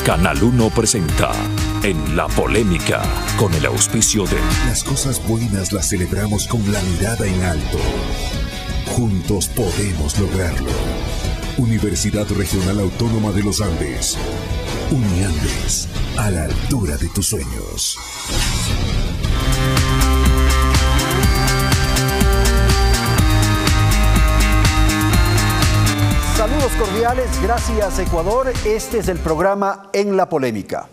Canal 1 presenta En la Polémica, con el auspicio de... Las cosas buenas las celebramos con la mirada en alto. Juntos podemos lograrlo. Universidad Regional Autónoma de los Andes. Uniandes, a la altura de tus sueños. Saludos cordiales, gracias Ecuador. Este es el programa En la Polémica.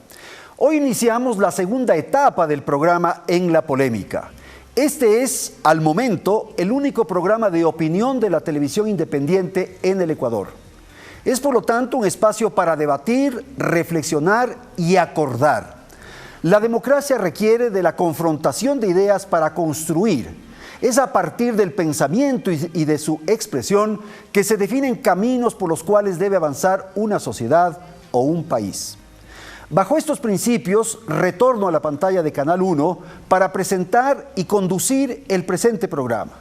Hoy iniciamos la segunda etapa del programa En la Polémica. Este es, al momento, el único programa de opinión de la televisión independiente en el Ecuador. Es, por lo tanto, un espacio para debatir, reflexionar y acordar. La democracia requiere de la confrontación de ideas para construir. Es a partir del pensamiento y de su expresión que se definen caminos por los cuales debe avanzar una sociedad o un país. Bajo estos principios, retorno a la pantalla de Canal 1 para presentar y conducir el presente programa.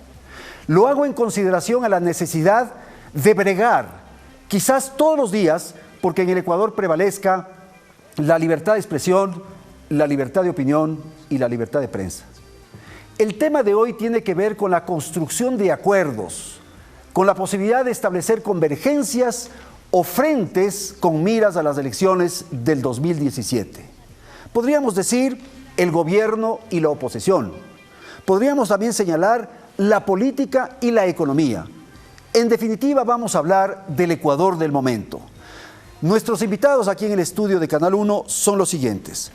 Lo hago en consideración a la necesidad de bregar, quizás todos los días, porque en el Ecuador prevalezca la libertad de expresión, la libertad de opinión y la libertad de prensa. El tema de hoy tiene que ver con la construcción de acuerdos, con la posibilidad de establecer convergencias o frentes con miras a las elecciones del 2017. Podríamos decir el gobierno y la oposición. Podríamos también señalar la política y la economía. En definitiva, vamos a hablar del Ecuador del momento. Nuestros invitados aquí en el estudio de Canal 1 son los siguientes.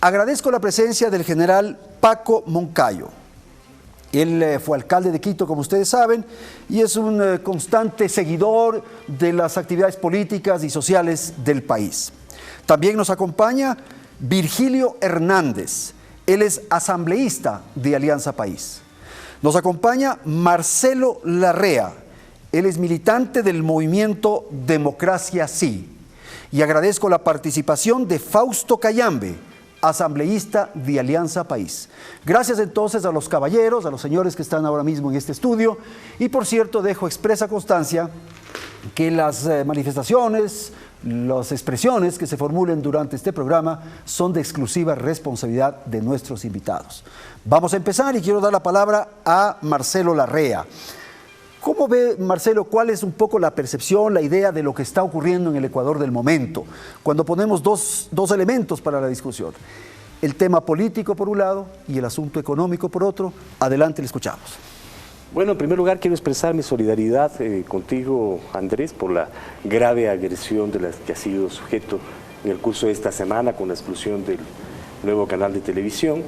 Agradezco la presencia del general Paco Moncayo. Él fue alcalde de Quito, como ustedes saben, y es un constante seguidor de las actividades políticas y sociales del país. También nos acompaña Virgilio Hernández. Él es asambleísta de Alianza País. Nos acompaña Marcelo Larrea. Él es militante del movimiento Democracia Sí. Y agradezco la participación de Fausto Cayambe, asambleísta de Alianza País. Gracias entonces a los caballeros, a los señores que están ahora mismo en este estudio. Y por cierto, dejo expresa constancia que las manifestaciones, las expresiones que se formulen durante este programa son de exclusiva responsabilidad de nuestros invitados. Vamos a empezar y quiero dar la palabra a Marcelo Larrea. ¿Cómo ve, Marcelo, cuál es un poco la percepción, la idea de lo que está ocurriendo en el Ecuador del momento? Cuando ponemos dos elementos para la discusión, el tema político por un lado y el asunto económico por otro. Adelante, le escuchamos. Bueno, en primer lugar quiero expresar mi solidaridad contigo, Andrés, por la grave agresión de la que has sido sujeto en el curso de esta semana con la exclusión del nuevo canal de televisión.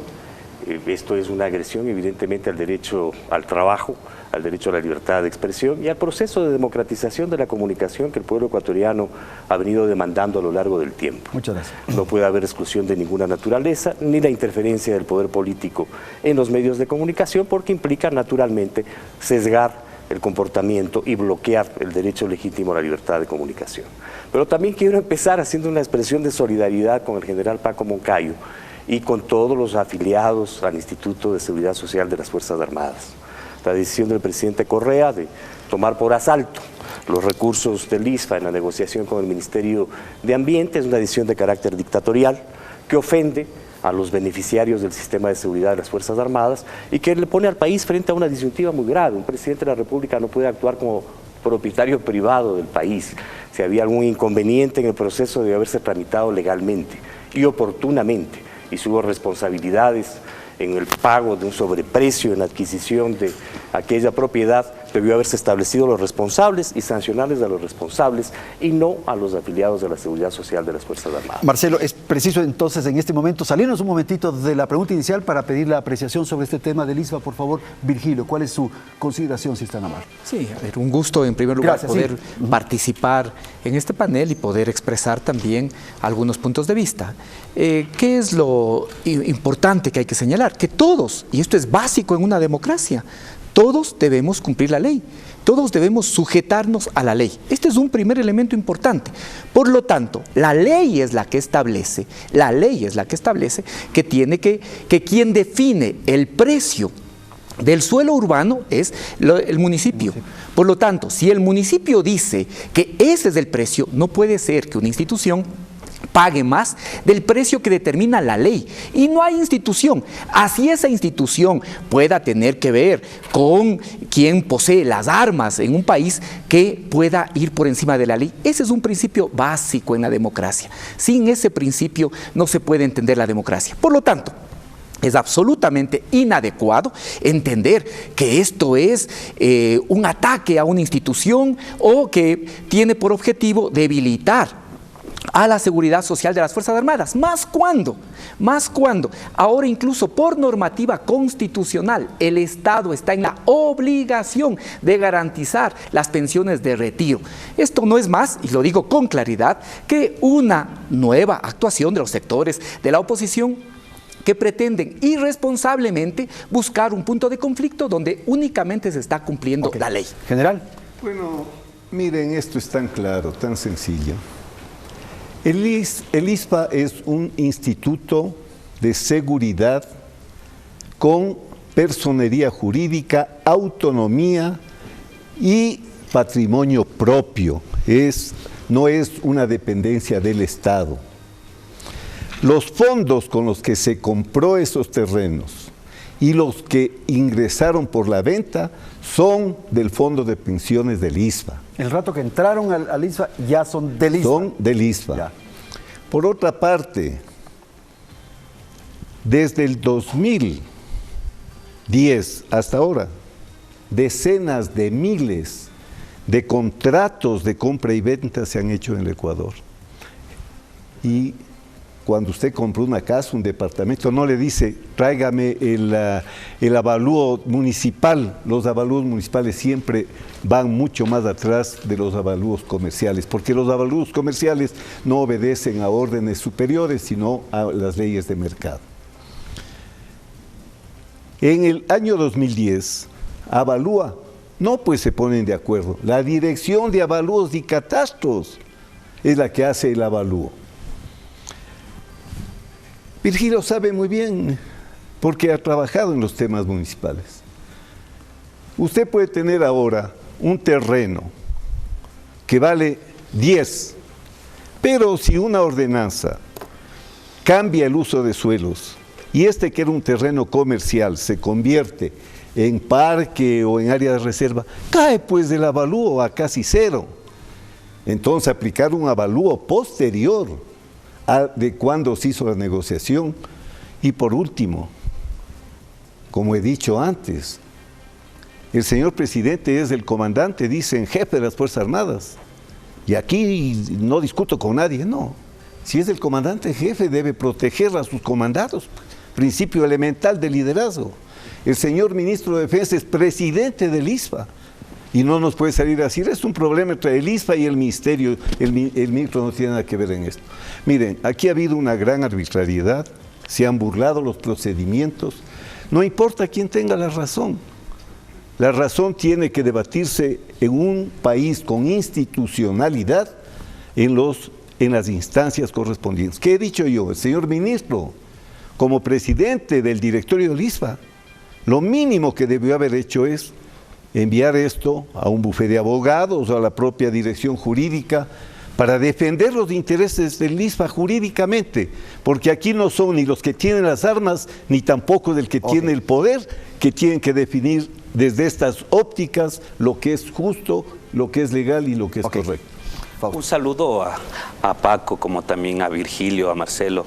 Esto es una agresión evidentemente al derecho al trabajo, al derecho a la libertad de expresión y al proceso de democratización de la comunicación que el pueblo ecuatoriano ha venido demandando a lo largo del tiempo. Muchas gracias. No puede haber exclusión de ninguna naturaleza, ni la interferencia del poder político en los medios de comunicación, porque implica naturalmente sesgar el comportamiento y bloquear el derecho legítimo a la libertad de comunicación. Pero también quiero empezar haciendo una expresión de solidaridad con el general Paco Moncayo y con todos los afiliados al Instituto de Seguridad Social de las Fuerzas Armadas. La decisión del presidente Correa de tomar por asalto los recursos del ISFA en la negociación con el Ministerio de Ambiente es una decisión de carácter dictatorial que ofende a los beneficiarios del sistema de seguridad de las Fuerzas Armadas y que le pone al país frente a una disyuntiva muy grave. Un presidente de la República no puede actuar como propietario privado del país. Si había algún inconveniente en el proceso debe haberse tramitado legalmente y oportunamente, y si hubo responsabilidades en el pago de un sobreprecio en la adquisición de aquella propiedad, debió haberse establecido los responsables y sancionarles a los responsables y no a los afiliados de la Seguridad Social de las Fuerzas Armadas. Marcelo, es preciso entonces en este momento salirnos un momentito de la pregunta inicial para pedir la apreciación sobre este tema del ISFA. Por favor, Virgilio, ¿cuál es su consideración, si está en amable? Sí, a ver, un gusto en primer lugar. Gracias, poder sí. participar en este panel y poder expresar también algunos puntos de vista. ¿Qué es lo importante que hay que señalar? Que todos, y esto es básico en una democracia, todos debemos cumplir la ley, todos debemos sujetarnos a la ley. Este es un primer elemento importante. Por lo tanto, la ley es la que establece que tiene que quien define el precio del suelo urbano es el municipio. Por lo tanto, si el municipio dice que ese es el precio, no puede ser que una institución pague más del precio que determina la ley. Y no hay institución. Así esa institución pueda tener que ver con quien posee las armas en un país, que pueda ir por encima de la ley. Ese es un principio básico en la democracia. Sin ese principio no se puede entender la democracia. Por lo tanto, es absolutamente inadecuado entender que esto es un ataque a una institución o que tiene por objetivo debilitar a la seguridad social de las Fuerzas Armadas, más cuando, ahora incluso por normativa constitucional, el Estado está en la obligación de garantizar las pensiones de retiro. Esto no es más, y lo digo con claridad, que una nueva actuación de los sectores de la oposición que pretenden irresponsablemente buscar un punto de conflicto donde únicamente se está cumpliendo la ley. General. Bueno, miren, esto es tan claro, tan sencillo. El ISPA es un instituto de seguridad con personería jurídica, autonomía y patrimonio propio. No es una dependencia del Estado. Los fondos con los que se compró esos terrenos y los que ingresaron por la venta son del Fondo de Pensiones del ISPA. El rato que entraron al ISPA ya son del ISPA. Son del ISPA. Ya. Por otra parte, desde el 2010 hasta ahora, decenas de miles de contratos de compra y venta se han hecho en el Ecuador. Y cuando usted compra una casa, un departamento, no le dice, tráigame el avalúo municipal. Los avalúos municipales siempre van mucho más atrás de los avalúos comerciales, porque los avalúos comerciales no obedecen a órdenes superiores, sino a las leyes de mercado. En el año 2010, Avalúa, no, pues se ponen de acuerdo. La Dirección de Avalúos y Catastros es la que hace el avalúo. Virgilio sabe muy bien, porque ha trabajado en los temas municipales. Usted puede tener ahora un terreno que vale 10, pero si una ordenanza cambia el uso de suelos y que era un terreno comercial se convierte en parque o en área de reserva, cae pues del avalúo a casi cero. Entonces aplicar un avalúo posterior de cuando se hizo la negociación. Y por último, como he dicho antes, el señor presidente es el comandante, dice, en jefe de las Fuerzas Armadas. Y aquí no discuto con nadie, no. Si es el comandante en jefe, debe proteger a sus comandados. Principio elemental de liderazgo. El señor ministro de Defensa es presidente del ISPA. Y no nos puede salir a decir, es un problema entre el ISPA y el ministerio, el ministro no tiene nada que ver en esto. Miren, aquí ha habido una gran arbitrariedad, se han burlado los procedimientos, no importa quién tenga la razón tiene que debatirse en un país con institucionalidad en las instancias correspondientes. ¿Qué he dicho yo? El señor ministro, como presidente del directorio del ISPA, lo mínimo que debió haber hecho es enviar esto a un bufete de abogados o a la propia dirección jurídica para defender los intereses del ISPA jurídicamente, porque aquí no son ni los que tienen las armas, ni tampoco del que tiene el poder, que tienen que definir desde estas ópticas lo que es justo, lo que es legal y lo que es correcto. Un saludo a Paco, como también a Virgilio, a Marcelo.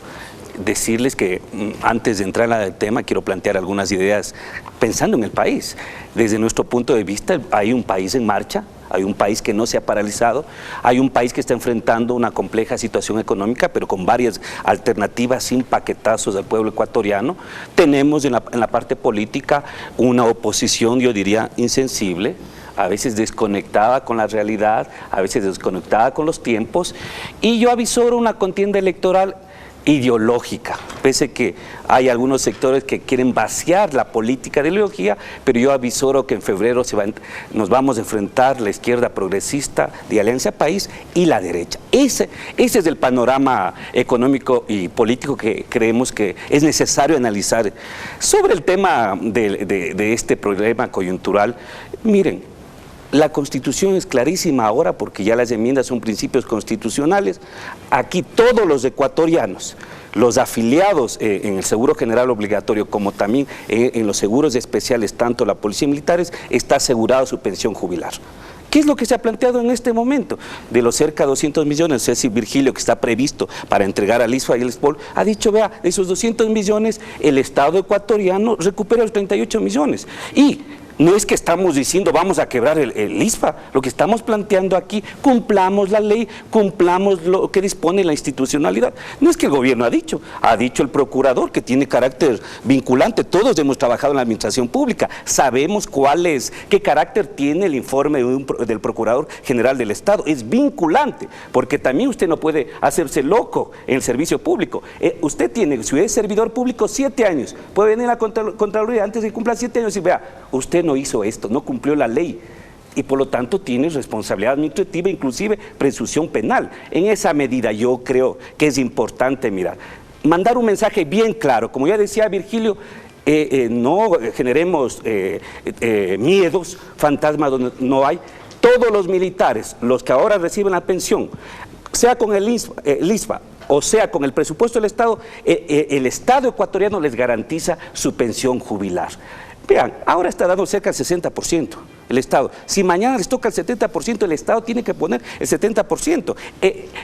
Decirles que antes de entrar en el tema quiero plantear algunas ideas pensando en el país. Desde nuestro punto de vista hay un país en marcha, hay un país que no se ha paralizado, hay un país que está enfrentando una compleja situación económica, pero con varias alternativas sin paquetazos al pueblo ecuatoriano. Tenemos en la parte política una oposición, yo diría, insensible, a veces desconectada con la realidad, a veces desconectada con los tiempos, y yo avisoro una contienda electoral ideológica, pese que hay algunos sectores que quieren vaciar la política de ideología, pero yo avisoro que en febrero nos vamos a enfrentar la izquierda progresista de Alianza País y la derecha. Ese es el panorama económico y político que creemos que es necesario analizar. Sobre el tema de este problema coyuntural, miren, La Constitución es clarísima ahora porque ya las enmiendas son principios constitucionales. Aquí todos los ecuatorianos, los afiliados en el seguro general obligatorio como también en los seguros especiales, tanto la policía y militares, está asegurado su pensión jubilar. ¿Qué es lo que se ha planteado en este momento? De los cerca de 200 millones, no sé si Virgilio, que está previsto para entregar al ISFA y al SPOL, ha dicho, vea, de esos 200 millones, el Estado ecuatoriano recupera los 38 millones. Y no es que estamos diciendo vamos a quebrar el ISFA, lo que estamos planteando aquí, cumplamos la ley, cumplamos lo que dispone la institucionalidad. No es que el gobierno ha dicho el procurador que tiene carácter vinculante. Todos hemos trabajado en la administración pública, sabemos qué carácter tiene el informe del Procurador General del Estado, es vinculante, porque también usted no puede hacerse loco en el servicio público. Usted tiene, si es servidor público, 7 años, puede venir a la Contraloría antes de que cumpla 7 años y vea, usted no hizo esto, no cumplió la ley y por lo tanto tiene responsabilidad administrativa, inclusive presunción penal. En esa medida yo creo que es importante mandar un mensaje bien claro, como ya decía Virgilio, no generemos miedos, fantasmas donde no hay. Todos los militares, los que ahora reciben la pensión, sea con el ISFA o sea con el presupuesto del Estado, el Estado ecuatoriano les garantiza su pensión jubilar. Vean, ahora está dando cerca del 60% el Estado. Si mañana les toca el 70%, el Estado tiene que poner el 70%.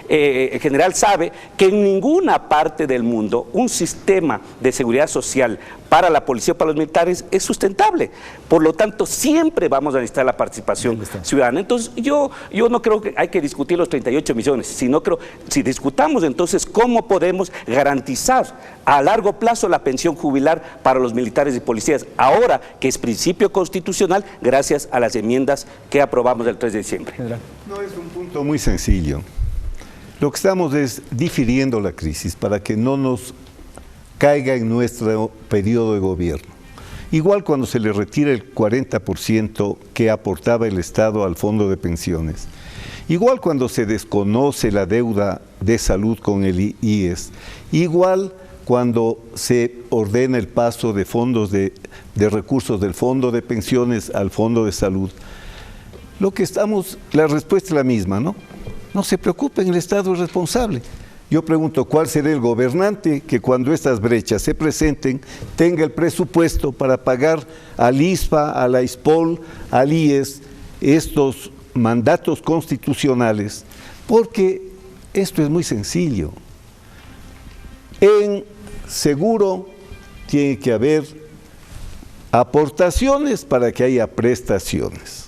El general sabe que en ninguna parte del mundo un sistema de seguridad social para la policía o para los militares es sustentable. Por lo tanto, siempre vamos a necesitar la participación ciudadana. Entonces, yo no creo que hay que discutir los 38 millones, sino creo, si discutamos entonces cómo podemos garantizar a largo plazo la pensión jubilar para los militares y policías, ahora que es principio constitucional, gracias a las enmiendas que aprobamos el 3 de diciembre. No, es un punto muy sencillo. Lo que estamos es difiriendo la crisis para que no nos caiga en nuestro periodo de gobierno. Igual cuando se le retira el 40% que aportaba el Estado al fondo de pensiones. Igual cuando se desconoce la deuda de salud con el IES. Igual cuando se ordena el paso de fondos de recursos del fondo de pensiones al fondo de salud. La respuesta es la misma, ¿no? No se preocupen, el Estado es responsable. Yo pregunto, ¿cuál será el gobernante que cuando estas brechas se presenten tenga el presupuesto para pagar al ISFA, a la SPOL, al IES, estos mandatos constitucionales? Porque esto es muy sencillo. En seguro tiene que haber aportaciones para que haya prestaciones.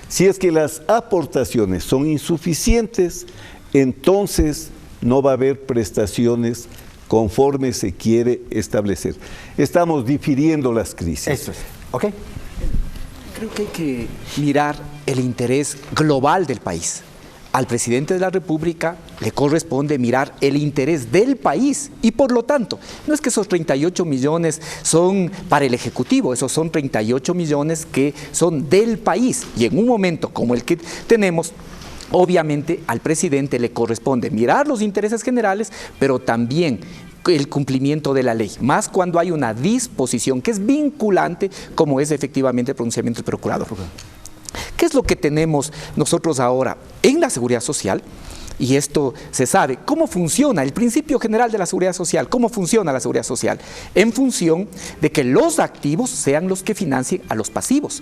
Si es que las aportaciones son insuficientes, entonces no va a haber prestaciones conforme se quiere establecer. Estamos difiriendo las crisis. Eso es. ¿Ok? Creo que hay que mirar el interés global del país. Al presidente de la República le corresponde mirar el interés del país y por lo tanto, no es que esos 38 millones son para el Ejecutivo, esos son 38 millones que son del país y en un momento como el que tenemos, obviamente al presidente le corresponde mirar los intereses generales, pero también el cumplimiento de la ley, más cuando hay una disposición que es vinculante como es efectivamente el pronunciamiento del procurador. ¿Qué es lo que tenemos nosotros ahora en la seguridad social? Y esto se sabe, ¿cómo funciona el principio general de la seguridad social? ¿Cómo funciona la seguridad social? En función de que los activos sean los que financien a los pasivos.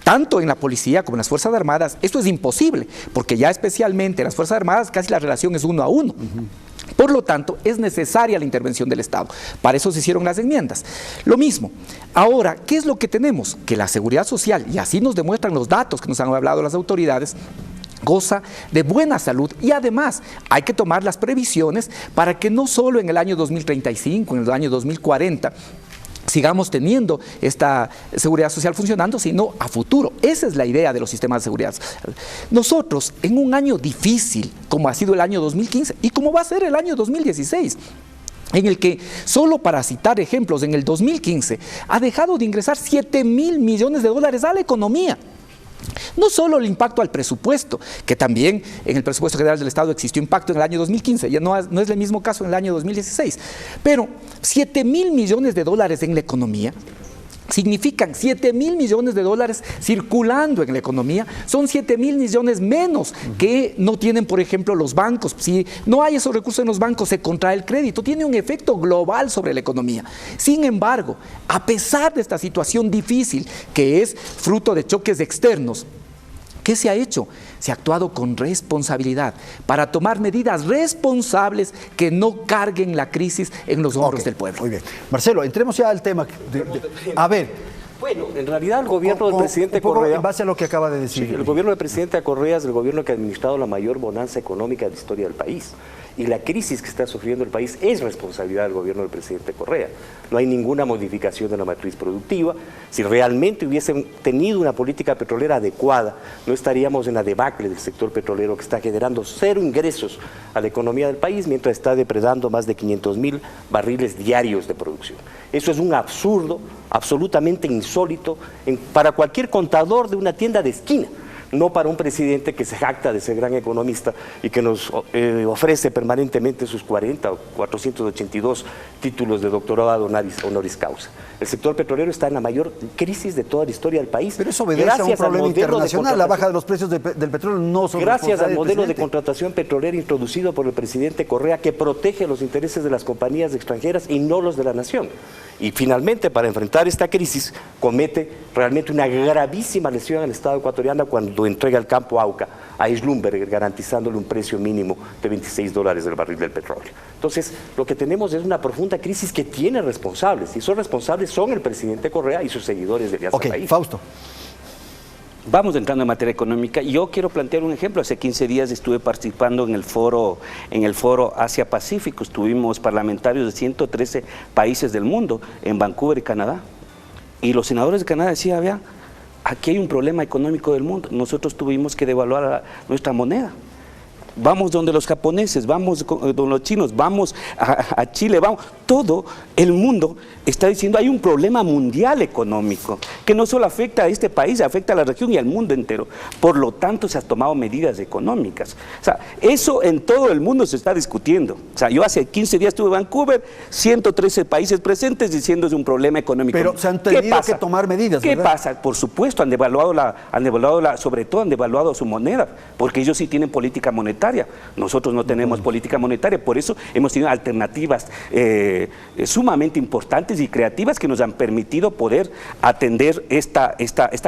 Tanto en la policía como en las Fuerzas Armadas, esto es imposible, porque ya especialmente en las Fuerzas Armadas casi la relación es 1 a 1. Por lo tanto, es necesaria la intervención del Estado. Para eso se hicieron las enmiendas. Lo mismo. Ahora, ¿qué es lo que tenemos? Que la seguridad social, y así nos demuestran los datos que nos han hablado las autoridades, goza de buena salud y además hay que tomar las previsiones para que no solo en el año 2035, en el año 2040, sigamos teniendo esta seguridad social funcionando, sino a futuro. Esa es la idea de los sistemas de seguridad. Nosotros, en un año difícil, como ha sido el año 2015 y como va a ser el año 2016, en el que, solo para citar ejemplos, en el 2015 ha dejado de ingresar 7.000 millones de dólares a la economía. No solo el impacto al presupuesto, que también en el presupuesto general del Estado existió impacto en el año 2015, ya no es el mismo caso en el año 2016, pero 7.000 millones de dólares en la economía significan 7.000 millones de dólares circulando en la economía. Son 7.000 millones menos que no tienen, por ejemplo, los bancos. Si no hay esos recursos en los bancos, se contrae el crédito. Tiene un efecto global sobre la economía. Sin embargo, a pesar de esta situación difícil, que es fruto de choques externos, ¿qué se ha hecho? Se ha actuado con responsabilidad para tomar medidas responsables que no carguen la crisis en los hombros del pueblo. Muy bien. Marcelo, entremos ya al tema. A ver. Bueno, en realidad el gobierno del presidente Correa... En base a lo que acaba de decir. Sí, el gobierno del presidente Correa es el gobierno que ha administrado la mayor bonanza económica de la historia del país. Y la crisis que está sufriendo el país es responsabilidad del gobierno del presidente Correa. No hay ninguna modificación de la matriz productiva. Si realmente hubiesen tenido una política petrolera adecuada, no estaríamos en la debacle del sector petrolero, que está generando cero ingresos a la economía del país, mientras está depredando más de 500.000 barriles diarios de producción. Eso es un absurdo, absolutamente insólito, para cualquier contador de una tienda de esquina. No para un presidente que se jacta de ser gran economista y que nos ofrece permanentemente sus 40 o 482 títulos de doctorado honoris causa. El sector petrolero está en la mayor crisis de toda la historia del país. Pero eso obedece a un problema internacional. La baja de los precios del petróleo no son gracias al modelo de contratación petrolera introducido por el presidente Correa, que protege los intereses de las compañías extranjeras y no los de la nación. Y finalmente, para enfrentar esta crisis, comete realmente una gravísima lesión al Estado ecuatoriano cuando entrega el campo Auca a Schlumberger, garantizándole un precio mínimo de $26 del barril del petróleo. Entonces, lo que tenemos es una profunda crisis que tiene responsables, y esos responsables son el presidente Correa y sus seguidores de Alianza País. Fausto. Vamos entrando en materia económica. Yo quiero plantear un ejemplo. Hace 15 días estuve participando en el foro Asia-Pacífico. Estuvimos parlamentarios de 113 países del mundo en Vancouver, Canadá. Y los senadores de Canadá decían, vean, aquí hay un problema económico del mundo. Nosotros tuvimos que devaluar nuestra moneda. Vamos donde los japoneses, vamos donde los chinos, vamos a Chile, vamos. Todo el mundo está diciendo hay un problema mundial económico que no solo afecta a este país, afecta a la región y al mundo entero. Por lo tanto, se han tomado medidas económicas. O sea, eso en todo el mundo se está discutiendo. O sea, yo hace 15 días estuve en Vancouver, 113 países presentes diciendo es un problema económico. Pero se han tenido que tomar medidas, ¿Qué pasa? Por supuesto, han devaluado sobre todo han devaluado su moneda, porque ellos sí tienen política monetaria. Nosotros no tenemos política monetaria, por eso hemos tenido alternativas sumamente importantes y creativas que nos han permitido poder atender esta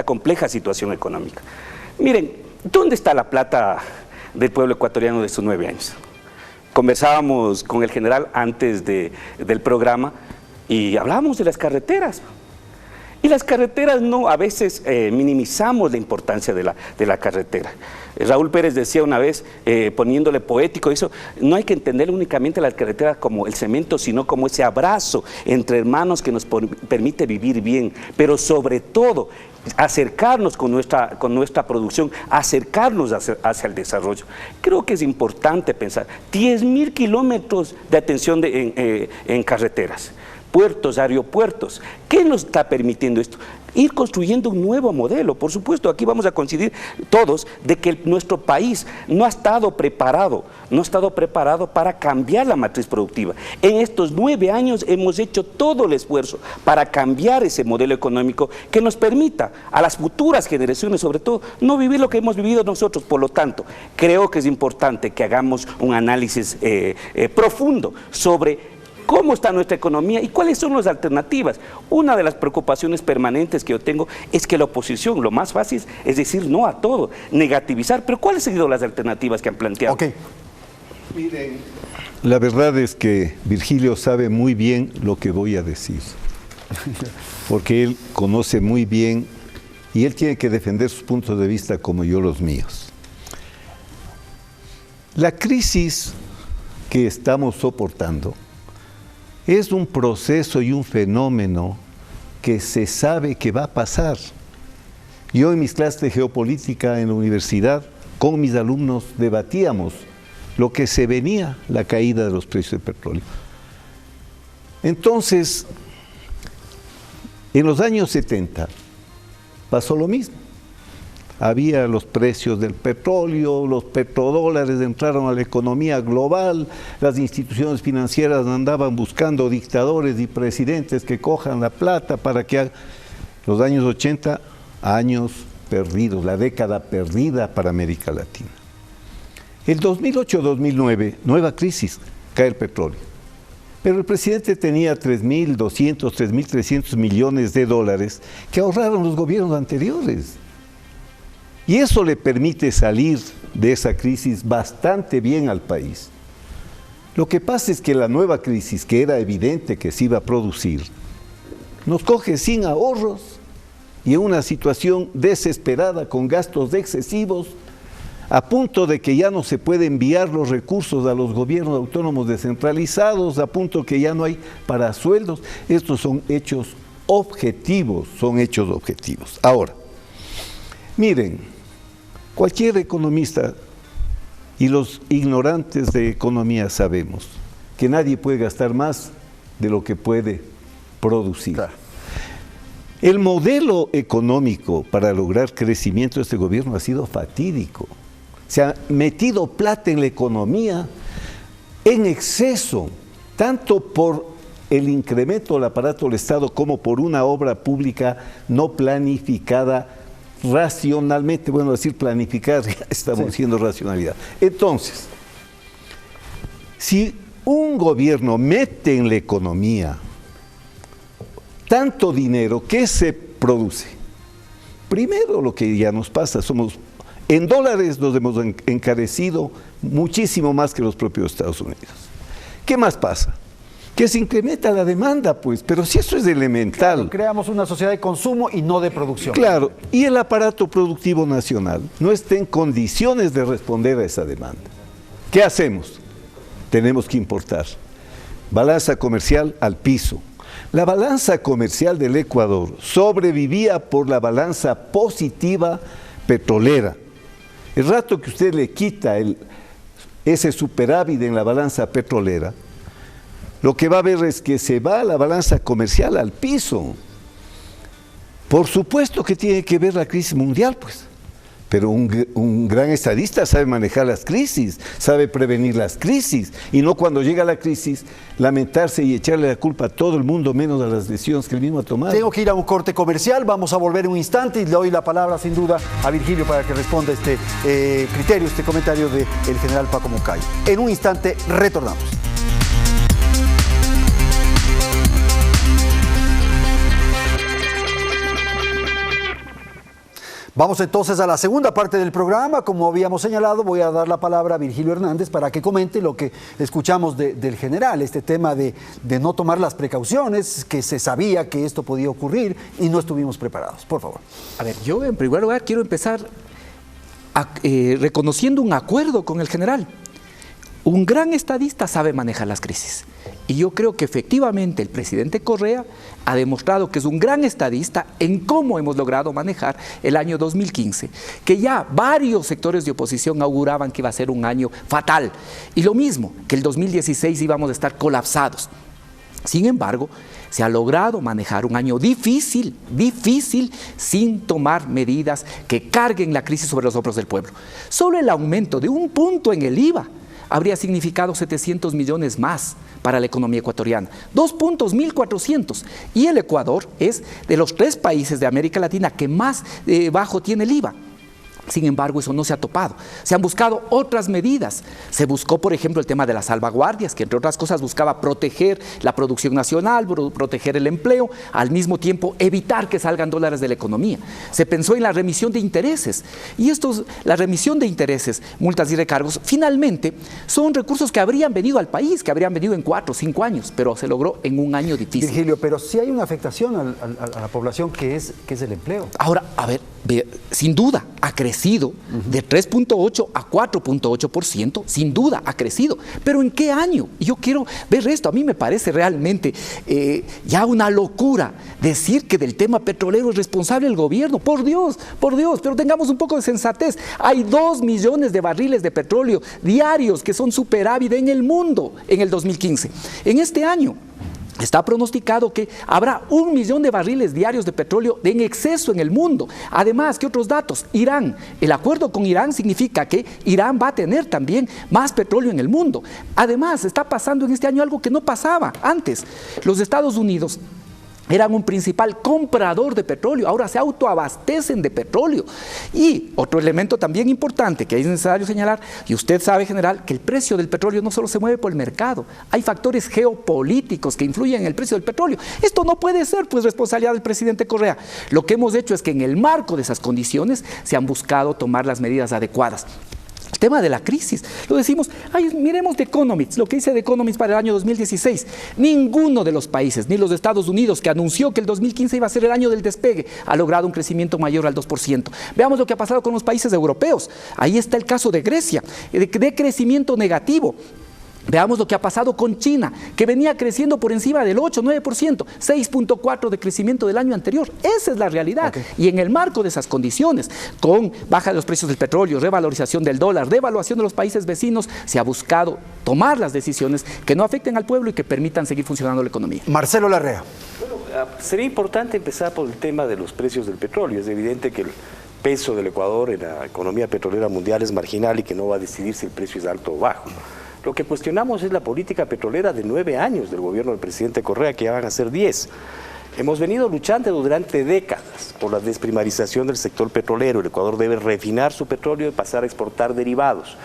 compleja situación económica. Miren, ¿dónde está la plata del pueblo ecuatoriano de estos 9 años? Conversábamos con el general antes del programa y hablábamos de las carreteras. Y las carreteras a veces minimizamos la importancia de la carretera. Raúl Pérez decía una vez, poniéndole poético eso, no hay que entender únicamente la carretera como el cemento, sino como ese abrazo entre hermanos que nos permite vivir bien, pero sobre todo acercarnos con nuestra producción, acercarnos hacia el desarrollo. Creo que es importante pensar, 10.000 kilómetros de atención en carreteras, puertos, aeropuertos. ¿Qué nos está permitiendo esto? Ir construyendo un nuevo modelo. Por supuesto, aquí vamos a coincidir todos de que nuestro país no ha estado preparado para cambiar la matriz productiva. En estos 9 años hemos hecho todo el esfuerzo para cambiar ese modelo económico que nos permita a las futuras generaciones, sobre todo, no vivir lo que hemos vivido nosotros. Por lo tanto, creo que es importante que hagamos un análisis profundo sobre cómo está nuestra economía y cuáles son las alternativas. Una de las preocupaciones permanentes que yo tengo es que la oposición, lo más fácil es decir no a todo, negativizar, pero ¿cuáles han sido las alternativas que han planteado? Miren, la verdad es que Virgilio sabe muy bien lo que voy a decir, porque él conoce muy bien y él tiene que defender sus puntos de vista como yo los míos. La crisis que estamos soportando es un proceso y un fenómeno que se sabe que va a pasar. Yo en mis clases de geopolítica en la universidad, con mis alumnos debatíamos lo que se venía, la caída de los precios del petróleo. Entonces, en los años 70 pasó lo mismo. Había los precios del petróleo, los petrodólares entraron a la economía global, las instituciones financieras andaban buscando dictadores y presidentes que cojan la plata para que hagan. Los años 80, años perdidos, la década perdida para América Latina. El 2008-2009, nueva crisis, cae el petróleo. Pero el presidente tenía 3.200, 3.300 millones de dólares que ahorraron los gobiernos anteriores. Y eso le permite salir de esa crisis bastante bien al país. Lo que pasa es que la nueva crisis, que era evidente que se iba a producir, nos coge sin ahorros y en una situación desesperada, con gastos excesivos, a punto de que ya no se puede enviar los recursos a los gobiernos autónomos descentralizados, a punto que ya no hay para sueldos. Estos son hechos objetivos, Ahora, miren, cualquier economista y los ignorantes de economía sabemos que nadie puede gastar más de lo que puede producir. Claro. El modelo económico para lograr crecimiento de este gobierno ha sido fatídico. Se ha metido plata en la economía en exceso, tanto por el incremento del aparato del Estado como por una obra pública no planificada racionalmente. Bueno, decir planificar, ya estamos diciendo racionalidad. Entonces, si un gobierno mete en la economía tanto dinero, ¿qué se produce? Primero, lo que ya nos pasa, en dólares nos hemos encarecido muchísimo más que los propios Estados Unidos. ¿Qué más pasa? Que se incrementa la demanda, pues, pero si eso es elemental. Claro, creamos una sociedad de consumo y no de producción. Claro, y el aparato productivo nacional no está en condiciones de responder a esa demanda. ¿Qué hacemos? Tenemos que importar. Balanza comercial al piso. La balanza comercial del Ecuador sobrevivía por la balanza positiva petrolera. El rato que usted le quita ese superávit en la balanza petrolera, lo que va a ver es que se va la balanza comercial al piso. Por supuesto que tiene que ver la crisis mundial, pues. Pero un gran estadista sabe manejar las crisis, sabe prevenir las crisis, y no cuando llega la crisis lamentarse y echarle la culpa a todo el mundo, menos a las decisiones que él mismo ha tomado. Tengo que ir a un corte comercial, vamos a volver en un instante y le doy la palabra sin duda a Virgilio para que responda este criterio, este comentario del general Paco Moncayo. En un instante retornamos. Vamos entonces a la segunda parte del programa. Como habíamos señalado, voy a dar la palabra a Virgilio Hernández para que comente lo que escuchamos del general, este tema de no tomar las precauciones, que se sabía que esto podía ocurrir y no estuvimos preparados. Por favor. A ver, yo en primer lugar quiero empezar reconociendo un acuerdo con el general. Un gran estadista sabe manejar las crisis. Y yo creo que efectivamente el presidente Correa ha demostrado que es un gran estadista en cómo hemos logrado manejar el año 2015, que ya varios sectores de oposición auguraban que iba a ser un año fatal. Y lo mismo, que el 2016 íbamos a estar colapsados. Sin embargo, se ha logrado manejar un año difícil, sin tomar medidas que carguen la crisis sobre los hombros del pueblo. Solo el aumento de un punto en el IVA habría significado 700 millones más para la economía ecuatoriana. 2 puntos, 1.400. Y el Ecuador es de los 3 países de América Latina que más bajo tiene el IVA. Sin embargo, eso no se ha topado. Se han buscado otras medidas. Se buscó, por ejemplo, el tema de las salvaguardias, que entre otras cosas buscaba proteger la producción nacional, proteger el empleo, al mismo tiempo evitar que salgan dólares de la economía. Se pensó en la remisión de intereses. Y la remisión de intereses, multas y recargos, finalmente son recursos que habrían venido al país, que habrían venido en 4 o 5 años, pero se logró en un año difícil. Virgilio, pero sí hay una afectación a la población que es el empleo. Ahora, a ver, sin duda ha crecido de 3.8 a 4.8%, sin duda ha crecido. ¿Pero en qué año? Yo quiero ver esto. A mí me parece realmente ya una locura decir que del tema petrolero es responsable el gobierno. Por Dios, pero tengamos un poco de sensatez. Hay 2 millones de barriles de petróleo diarios que son superávit en el mundo en el 2015. En este año está pronosticado que habrá 1 millón de barriles diarios de petróleo en exceso en el mundo. Además, ¿qué otros datos? Irán. El acuerdo con Irán significa que Irán va a tener también más petróleo en el mundo. Además, está pasando en este año algo que no pasaba antes. Los Estados Unidos eran un principal comprador de petróleo, ahora se autoabastecen de petróleo. Y otro elemento también importante que es necesario señalar, y usted sabe, general, que el precio del petróleo no solo se mueve por el mercado, hay factores geopolíticos que influyen en el precio del petróleo. Esto no puede ser pues responsabilidad del presidente Correa. Lo que hemos hecho es que en el marco de esas condiciones se han buscado tomar las medidas adecuadas. El tema de la crisis, lo decimos, miremos The Economist, lo que dice The Economist para el año 2016. Ninguno de los países, ni los de Estados Unidos, que anunció que el 2015 iba a ser el año del despegue, ha logrado un crecimiento mayor al 2%. Veamos lo que ha pasado con los países europeos. Ahí está el caso de Grecia, de crecimiento negativo. Veamos lo que ha pasado con China, que venía creciendo por encima del 8, 9%, 6.4% de crecimiento del año anterior. Esa es la realidad. Okay. Y en el marco de esas condiciones, con baja de los precios del petróleo, revalorización del dólar, devaluación de los países vecinos, se ha buscado tomar las decisiones que no afecten al pueblo y que permitan seguir funcionando la economía. Marcelo Larrea. Bueno, sería importante empezar por el tema de los precios del petróleo. Es evidente que el peso del Ecuador en la economía petrolera mundial es marginal y que no va a decidir si el precio es alto o bajo. Lo que cuestionamos es la política petrolera de 9 años del gobierno del presidente Correa, que ya van a ser 10. Hemos venido luchando durante décadas por la desprimarización del sector petrolero. El Ecuador debe refinar su petróleo y pasar a exportar derivados.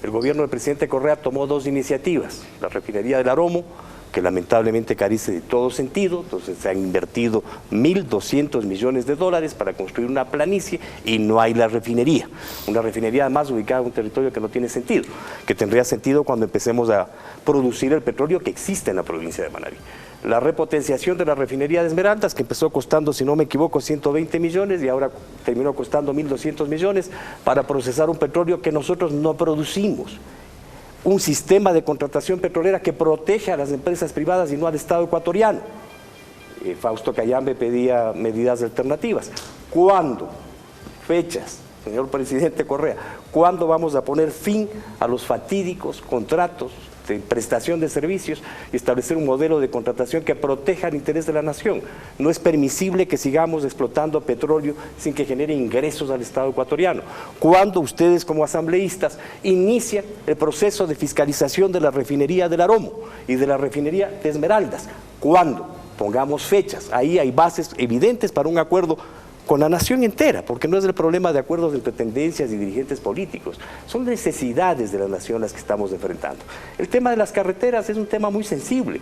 El gobierno del presidente Correa tomó 2 iniciativas: la refinería del Aromo, que lamentablemente carece de todo sentido. Entonces se han invertido 1.200 millones de dólares para construir una planicie y no hay la refinería. Una refinería además ubicada en un territorio que no tiene sentido, que tendría sentido cuando empecemos a producir el petróleo que existe en la provincia de Manabí. La repotenciación de la refinería de Esmeraldas, que empezó costando, si no me equivoco, 120 millones y ahora terminó costando 1.200 millones para procesar un petróleo que nosotros no producimos. Un sistema de contratación petrolera que protege a las empresas privadas y no al Estado ecuatoriano. Fausto Cayambe pedía medidas alternativas. ¿Cuándo? Fechas, señor presidente Correa. ¿Cuándo vamos a poner fin a los fatídicos contratos de prestación de servicios y establecer un modelo de contratación que proteja el interés de la nación? No es permisible que sigamos explotando petróleo sin que genere ingresos al Estado ecuatoriano. ¿Cuándo ustedes como asambleístas inician el proceso de fiscalización de la refinería del Aromo y de la refinería de Esmeraldas? ¿Cuándo? Pongamos fechas. Ahí hay bases evidentes para un acuerdo con la nación entera, porque no es el problema de acuerdos entre tendencias y dirigentes políticos, son necesidades de la nación las que estamos enfrentando. El tema de las carreteras es un tema muy sensible.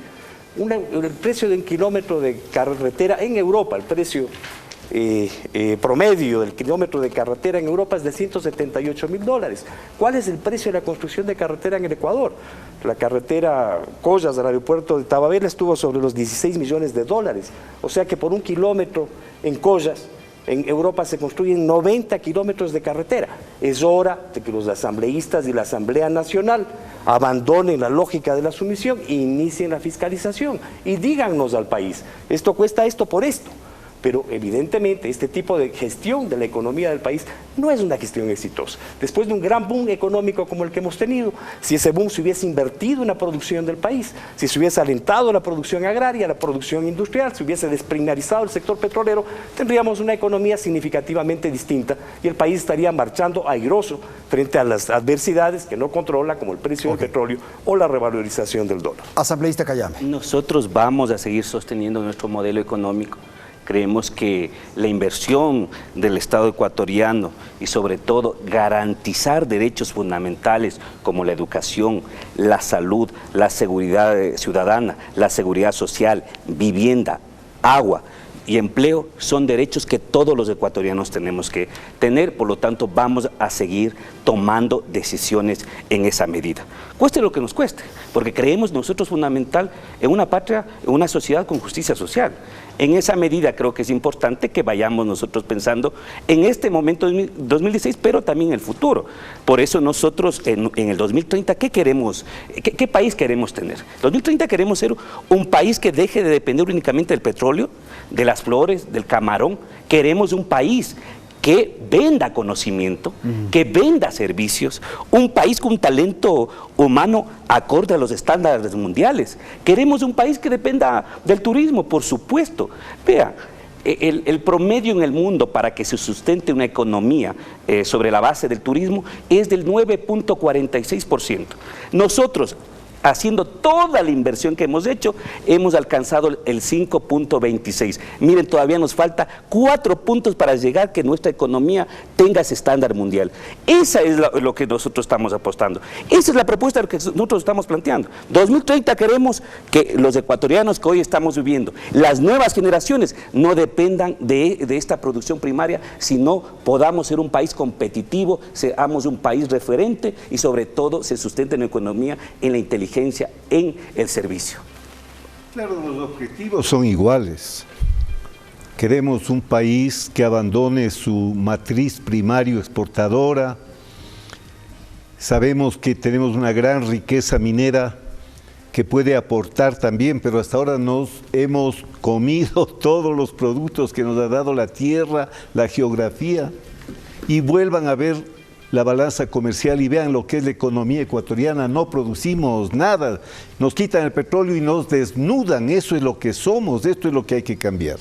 El precio de un kilómetro de carretera en Europa, el precio promedio del kilómetro de carretera en Europa es de $178.000. ¿Cuál es el precio de la construcción de carretera en el Ecuador? La carretera Collas del aeropuerto de Tababela estuvo sobre los $16 millones. O sea que por un kilómetro en Collas, en Europa se construyen 90 kilómetros de carretera. Es hora de que los asambleístas y la Asamblea Nacional abandonen la lógica de la sumisión e inicien la fiscalización y díganos al país, esto cuesta esto por esto. Pero evidentemente este tipo de gestión de la economía del país no es una gestión exitosa. Después de un gran boom económico como el que hemos tenido, si ese boom se hubiese invertido en la producción del país, si se hubiese alentado la producción agraria, la producción industrial, si hubiese desprimarizado el sector petrolero, tendríamos una economía significativamente distinta y el país estaría marchando airoso frente a las adversidades que no controla, como el precio del petróleo o la revalorización del dólar. Asambleísta Cayambe. Nosotros vamos a seguir sosteniendo nuestro modelo económico. Creemos que la inversión del Estado ecuatoriano y sobre todo garantizar derechos fundamentales como la educación, la salud, la seguridad ciudadana, la seguridad social, vivienda, agua y empleo son derechos que todos los ecuatorianos tenemos que tener, por lo tanto vamos a seguir tomando decisiones en esa medida. Cueste lo que nos cueste, porque creemos nosotros fundamental en una patria, en una sociedad con justicia social. En esa medida creo que es importante que vayamos nosotros pensando en este momento 2016, pero también en el futuro. Por eso nosotros en el 2030, ¿qué queremos? ¿Qué país queremos tener? En 2030 queremos ser un país que deje de depender únicamente del petróleo, de las flores, del camarón. Queremos un país que venda conocimiento, que venda servicios, un país con un talento humano acorde a los estándares mundiales. Queremos un país que dependa del turismo, por supuesto. Vea, el promedio en el mundo para que se sustente una economía sobre la base del turismo es del 9.46%. Nosotros, haciendo toda la inversión que hemos hecho, hemos alcanzado el 5.26. Miren, todavía nos falta 4 puntos para llegar que nuestra economía tenga ese estándar mundial. Esa es lo que nosotros estamos apostando. Esa es la propuesta que nosotros estamos planteando. 2030 queremos que los ecuatorianos que hoy estamos viviendo, las nuevas generaciones, no dependan de esta producción primaria, sino podamos ser un país competitivo, seamos un país referente y sobre todo se sustente en la economía, en la inteligencia, en el servicio. Claro, los objetivos son iguales. Queremos un país que abandone su matriz primario exportadora. Sabemos que tenemos una gran riqueza minera que puede aportar también, pero hasta ahora nos hemos comido todos los productos que nos ha dado la tierra, la geografía, y vuelvan a ver la balanza comercial y vean lo que es la economía ecuatoriana. No producimos nada, nos quitan el petróleo y nos desnudan. Eso es lo que somos, esto es lo que hay que cambiar.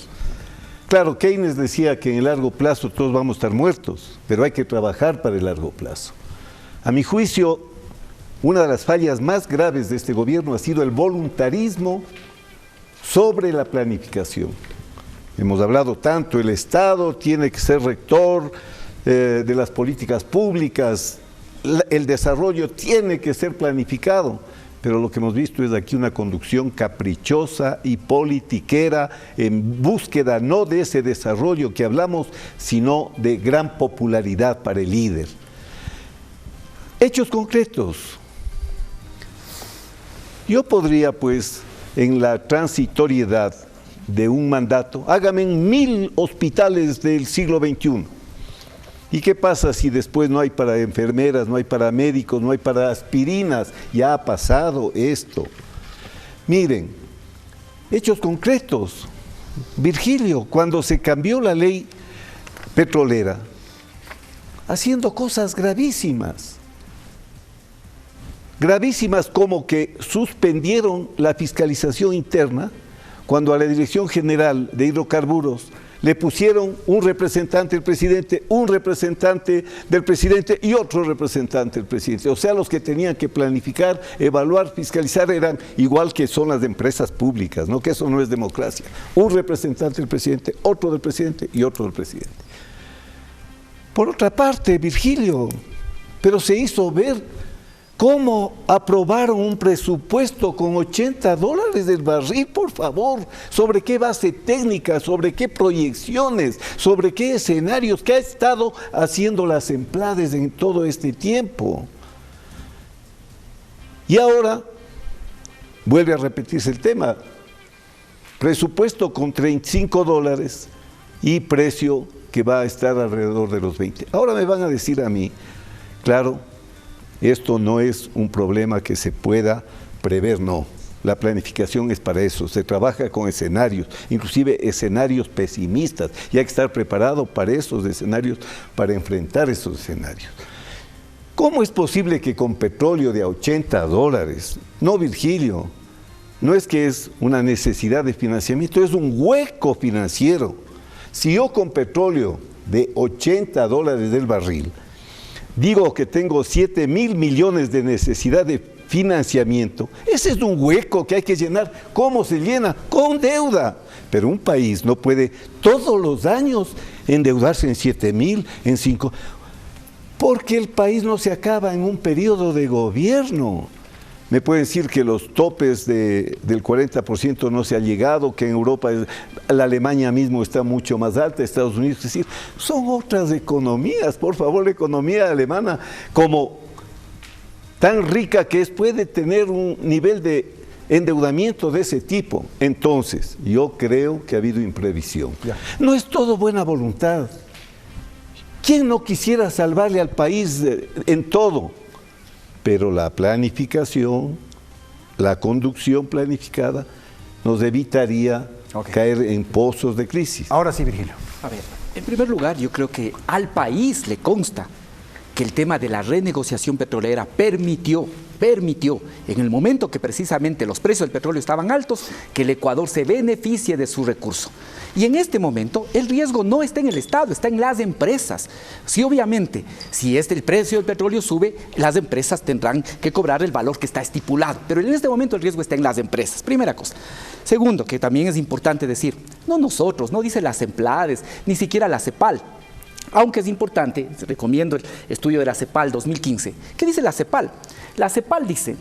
Claro, Keynes decía que en el largo plazo todos vamos a estar muertos, pero hay que trabajar para el largo plazo. A mi juicio, una de las fallas más graves de este gobierno ha sido el voluntarismo sobre la planificación. Hemos hablado tanto, el Estado tiene que ser rector de las políticas públicas, el desarrollo tiene que ser planificado, pero lo que hemos visto es aquí una conducción caprichosa y politiquera en búsqueda no de ese desarrollo que hablamos, sino de gran popularidad para el líder. Hechos concretos. Yo podría, pues, en la transitoriedad de un mandato, hágame 1000 hospitales del siglo XXI. ¿Y qué pasa si después no hay para enfermeras, no hay para médicos, no hay para aspirinas? Ya ha pasado esto. Miren, hechos concretos. Virgilio, cuando se cambió la ley petrolera, haciendo cosas gravísimas. Gravísimas como que suspendieron la fiscalización interna cuando a la Dirección General de Hidrocarburos le pusieron un representante del presidente, un representante del presidente y otro representante del presidente. O sea, los que tenían que planificar, evaluar, fiscalizar eran igual que son las de empresas públicas, ¿no? Que eso no es democracia. Un representante del presidente, otro del presidente y otro del presidente. Por otra parte, Virgilio, pero se hizo ver cómo aprobaron un presupuesto con $80 del barril, por favor. ¿Sobre qué base técnica? ¿Sobre qué proyecciones? ¿Sobre qué escenarios? ¿Qué ha estado haciendo las Emplades en todo este tiempo? Y ahora vuelve a repetirse el tema. Presupuesto con $35 y precio que va a estar alrededor de los 20. Ahora me van a decir a mí, claro, esto no es un problema que se pueda prever, no. La planificación es para eso, se trabaja con escenarios, inclusive escenarios pesimistas, y hay que estar preparado para esos escenarios, para enfrentar esos escenarios. ¿Cómo es posible que con petróleo de $80? No, Virgilio, no es que es una necesidad de financiamiento, es un hueco financiero. Si yo con petróleo de $80 del barril, digo que tengo 7.000 millones de necesidad de financiamiento, ese es un hueco que hay que llenar. ¿Cómo se llena? Con deuda. Pero un país no puede todos los años endeudarse en 7.000, en 5, porque el país no se acaba en un periodo de gobierno. Me pueden decir que los topes del 40% no se ha llegado, que en Europa, la Alemania mismo está mucho más alta, Estados Unidos, es decir, son otras economías. Por favor, la economía alemana, como tan rica que es, puede tener un nivel de endeudamiento de ese tipo. Entonces, yo creo que ha habido imprevisión. No es todo buena voluntad. ¿Quién no quisiera salvarle al país en todo? Pero la planificación, la conducción planificada, nos evitaría caer en pozos de crisis. Ahora sí, Virgilio. A ver, en primer lugar, yo creo que al país le consta que el tema de la renegociación petrolera permitió permitió, en el momento que precisamente los precios del petróleo estaban altos, que el Ecuador se beneficie de su recurso. Y en este momento el riesgo no está en el Estado, está en las empresas. Sí, obviamente, si el precio del petróleo sube, las empresas tendrán que cobrar el valor que está estipulado. Pero en este momento el riesgo está en las empresas, primera cosa. Segundo, que también es importante decir, no nosotros, no dice las Emplades, ni siquiera la CEPAL. Aunque es importante, recomiendo el estudio de la CEPAL 2015. ¿Qué dice la CEPAL? La CEPAL dice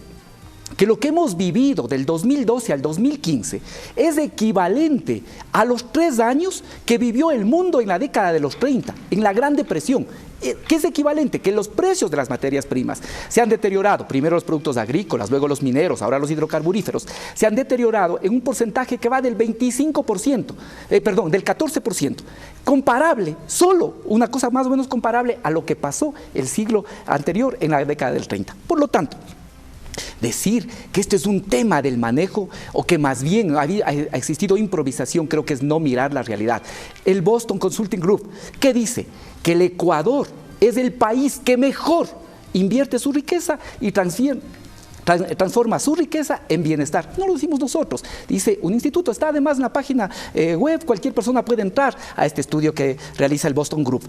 que lo que hemos vivido del 2012 al 2015 es equivalente a los 3 años que vivió el mundo en la década de los 30, en la Gran Depresión. ¿Qué es equivalente? Que los precios de las materias primas se han deteriorado, primero los productos agrícolas, luego los mineros, ahora los hidrocarburíferos, se han deteriorado en un porcentaje que va del 25%, del 14%, comparable, solo una cosa más o menos comparable a lo que pasó el siglo anterior en la década del 30. Por lo tanto, decir que esto es un tema del manejo o que más bien ha existido improvisación, creo que es no mirar la realidad. El Boston Consulting Group, ¿qué dice? Que el Ecuador es el país que mejor invierte su riqueza y transforma su riqueza en bienestar. No lo decimos nosotros, dice un instituto, está además en la página web, cualquier persona puede entrar a este estudio que realiza el Boston Group.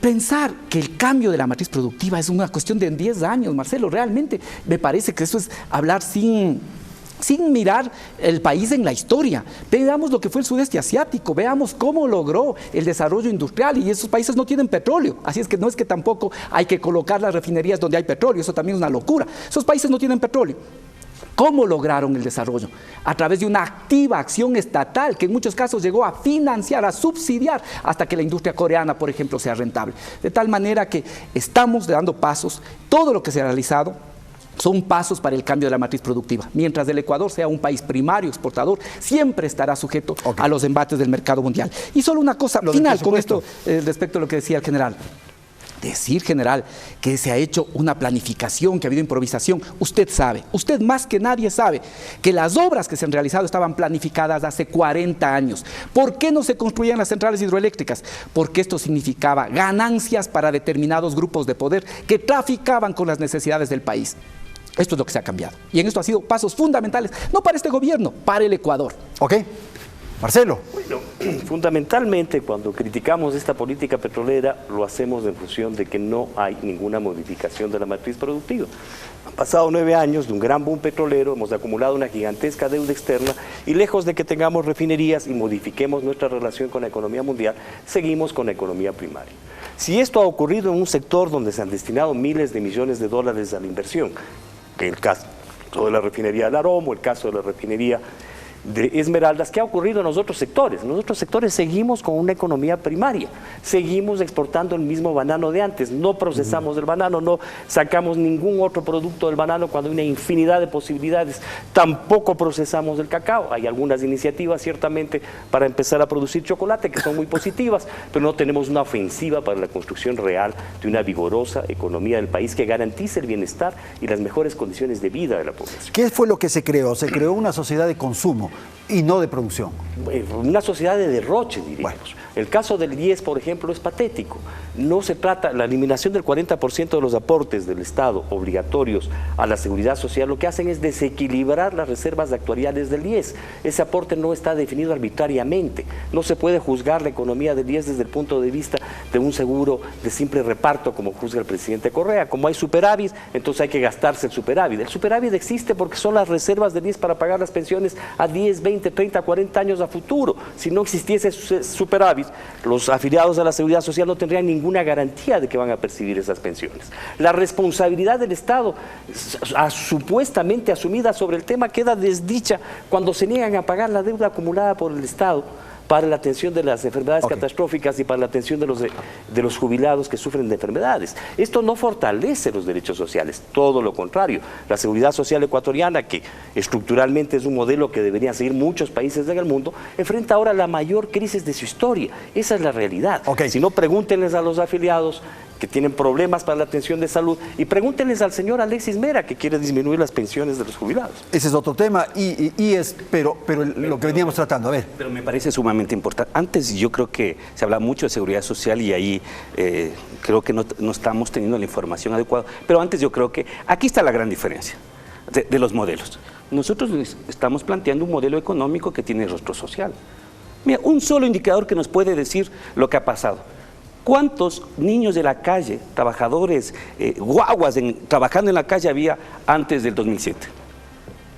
Pensar que el cambio de la matriz productiva es una cuestión de 10 años, Marcelo, realmente me parece que eso es hablar sin mirar el país en la historia. Veamos lo que fue el sudeste asiático, veamos cómo logró el desarrollo industrial, y esos países no tienen petróleo, así es que no es que tampoco hay que colocar las refinerías donde hay petróleo, eso también es una locura. Esos países no tienen petróleo. ¿Cómo lograron el desarrollo? A través de una activa acción estatal que en muchos casos llegó a financiar, a subsidiar hasta que la industria coreana, por ejemplo, sea rentable. De tal manera que estamos dando pasos, todo lo que se ha realizado son pasos para el cambio de la matriz productiva. Mientras el Ecuador sea un país primario, exportador, siempre estará sujeto a los embates del mercado mundial. Y solo una cosa final con esto respecto a lo que decía el general. Decir, general, que se ha hecho una planificación, que ha habido improvisación, usted sabe, usted más que nadie sabe que las obras que se han realizado estaban planificadas hace 40 años. ¿Por qué no se construían las centrales hidroeléctricas? Porque esto significaba ganancias para determinados grupos de poder que traficaban con las necesidades del país. Esto es lo que se ha cambiado. Y en esto ha sido pasos fundamentales, no para este gobierno, para el Ecuador. Ok. Marcelo. Bueno, fundamentalmente cuando criticamos esta política petrolera lo hacemos en función de que no hay ninguna modificación de la matriz productiva. Han pasado 9 años de un gran boom petrolero, hemos acumulado una gigantesca deuda externa y lejos de que tengamos refinerías y modifiquemos nuestra relación con la economía mundial, seguimos con la economía primaria. Si esto ha ocurrido en un sector donde se han destinado miles de millones de dólares a la inversión, el caso de la refinería del Aromo, el caso de la refinería de Esmeraldas, ¿qué ha ocurrido en los otros sectores? En los otros sectores seguimos con una economía primaria, seguimos exportando el mismo banano de antes, no procesamos el banano, no sacamos ningún otro producto del banano cuando hay una infinidad de posibilidades, tampoco procesamos el cacao, hay algunas iniciativas ciertamente para empezar a producir chocolate que son muy positivas, pero no tenemos una ofensiva para la construcción real de una vigorosa economía del país que garantice el bienestar y las mejores condiciones de vida de la población. ¿Qué fue lo que se creó? Se creó una sociedad de consumo y no de producción. Una sociedad de derroche, diríamos. Bueno. El caso del IES, por ejemplo, es patético. No se trata, la eliminación del 40% de los aportes del Estado obligatorios a la seguridad social, lo que hacen es desequilibrar las reservas actuariales del IES. Ese aporte no está definido arbitrariamente. No se puede juzgar la economía del IES desde el punto de vista de un seguro de simple reparto, como juzga el presidente Correa. Como hay superávit, entonces hay que gastarse el superávit. El superávit existe porque son las reservas del IES para pagar las pensiones a 10, 20, 30, 40 años a futuro. Si no existiese superávit, los afiliados a la seguridad social no tendrían ninguna garantía de que van a percibir esas pensiones. La responsabilidad del Estado, supuestamente asumida sobre el tema, queda desdicha cuando se niegan a pagar la deuda acumulada por el Estado para la atención de las enfermedades catastróficas y para la atención de los jubilados que sufren de enfermedades. Esto no fortalece los derechos sociales, todo lo contrario. La seguridad social ecuatoriana, que estructuralmente es un modelo que deberían seguir muchos países en el mundo, enfrenta ahora la mayor crisis de su historia. Esa es la realidad. Si no, pregúntenles a los afiliados que tienen problemas para la atención de salud, y pregúntenles al señor Alexis Mera, que quiere disminuir las pensiones de los jubilados. Ese es otro tema, pero lo que veníamos tratando, a ver. Pero me parece sumamente importante. Antes yo creo que se habla mucho de seguridad social y ahí creo que no estamos teniendo la información adecuada. Pero antes yo creo que aquí está la gran diferencia de los modelos. Nosotros estamos planteando un modelo económico que tiene rostro social. Mira, un solo indicador que nos puede decir lo que ha pasado. ¿Cuántos niños de la calle, trabajadores, guaguas trabajando en la calle había antes del 2007?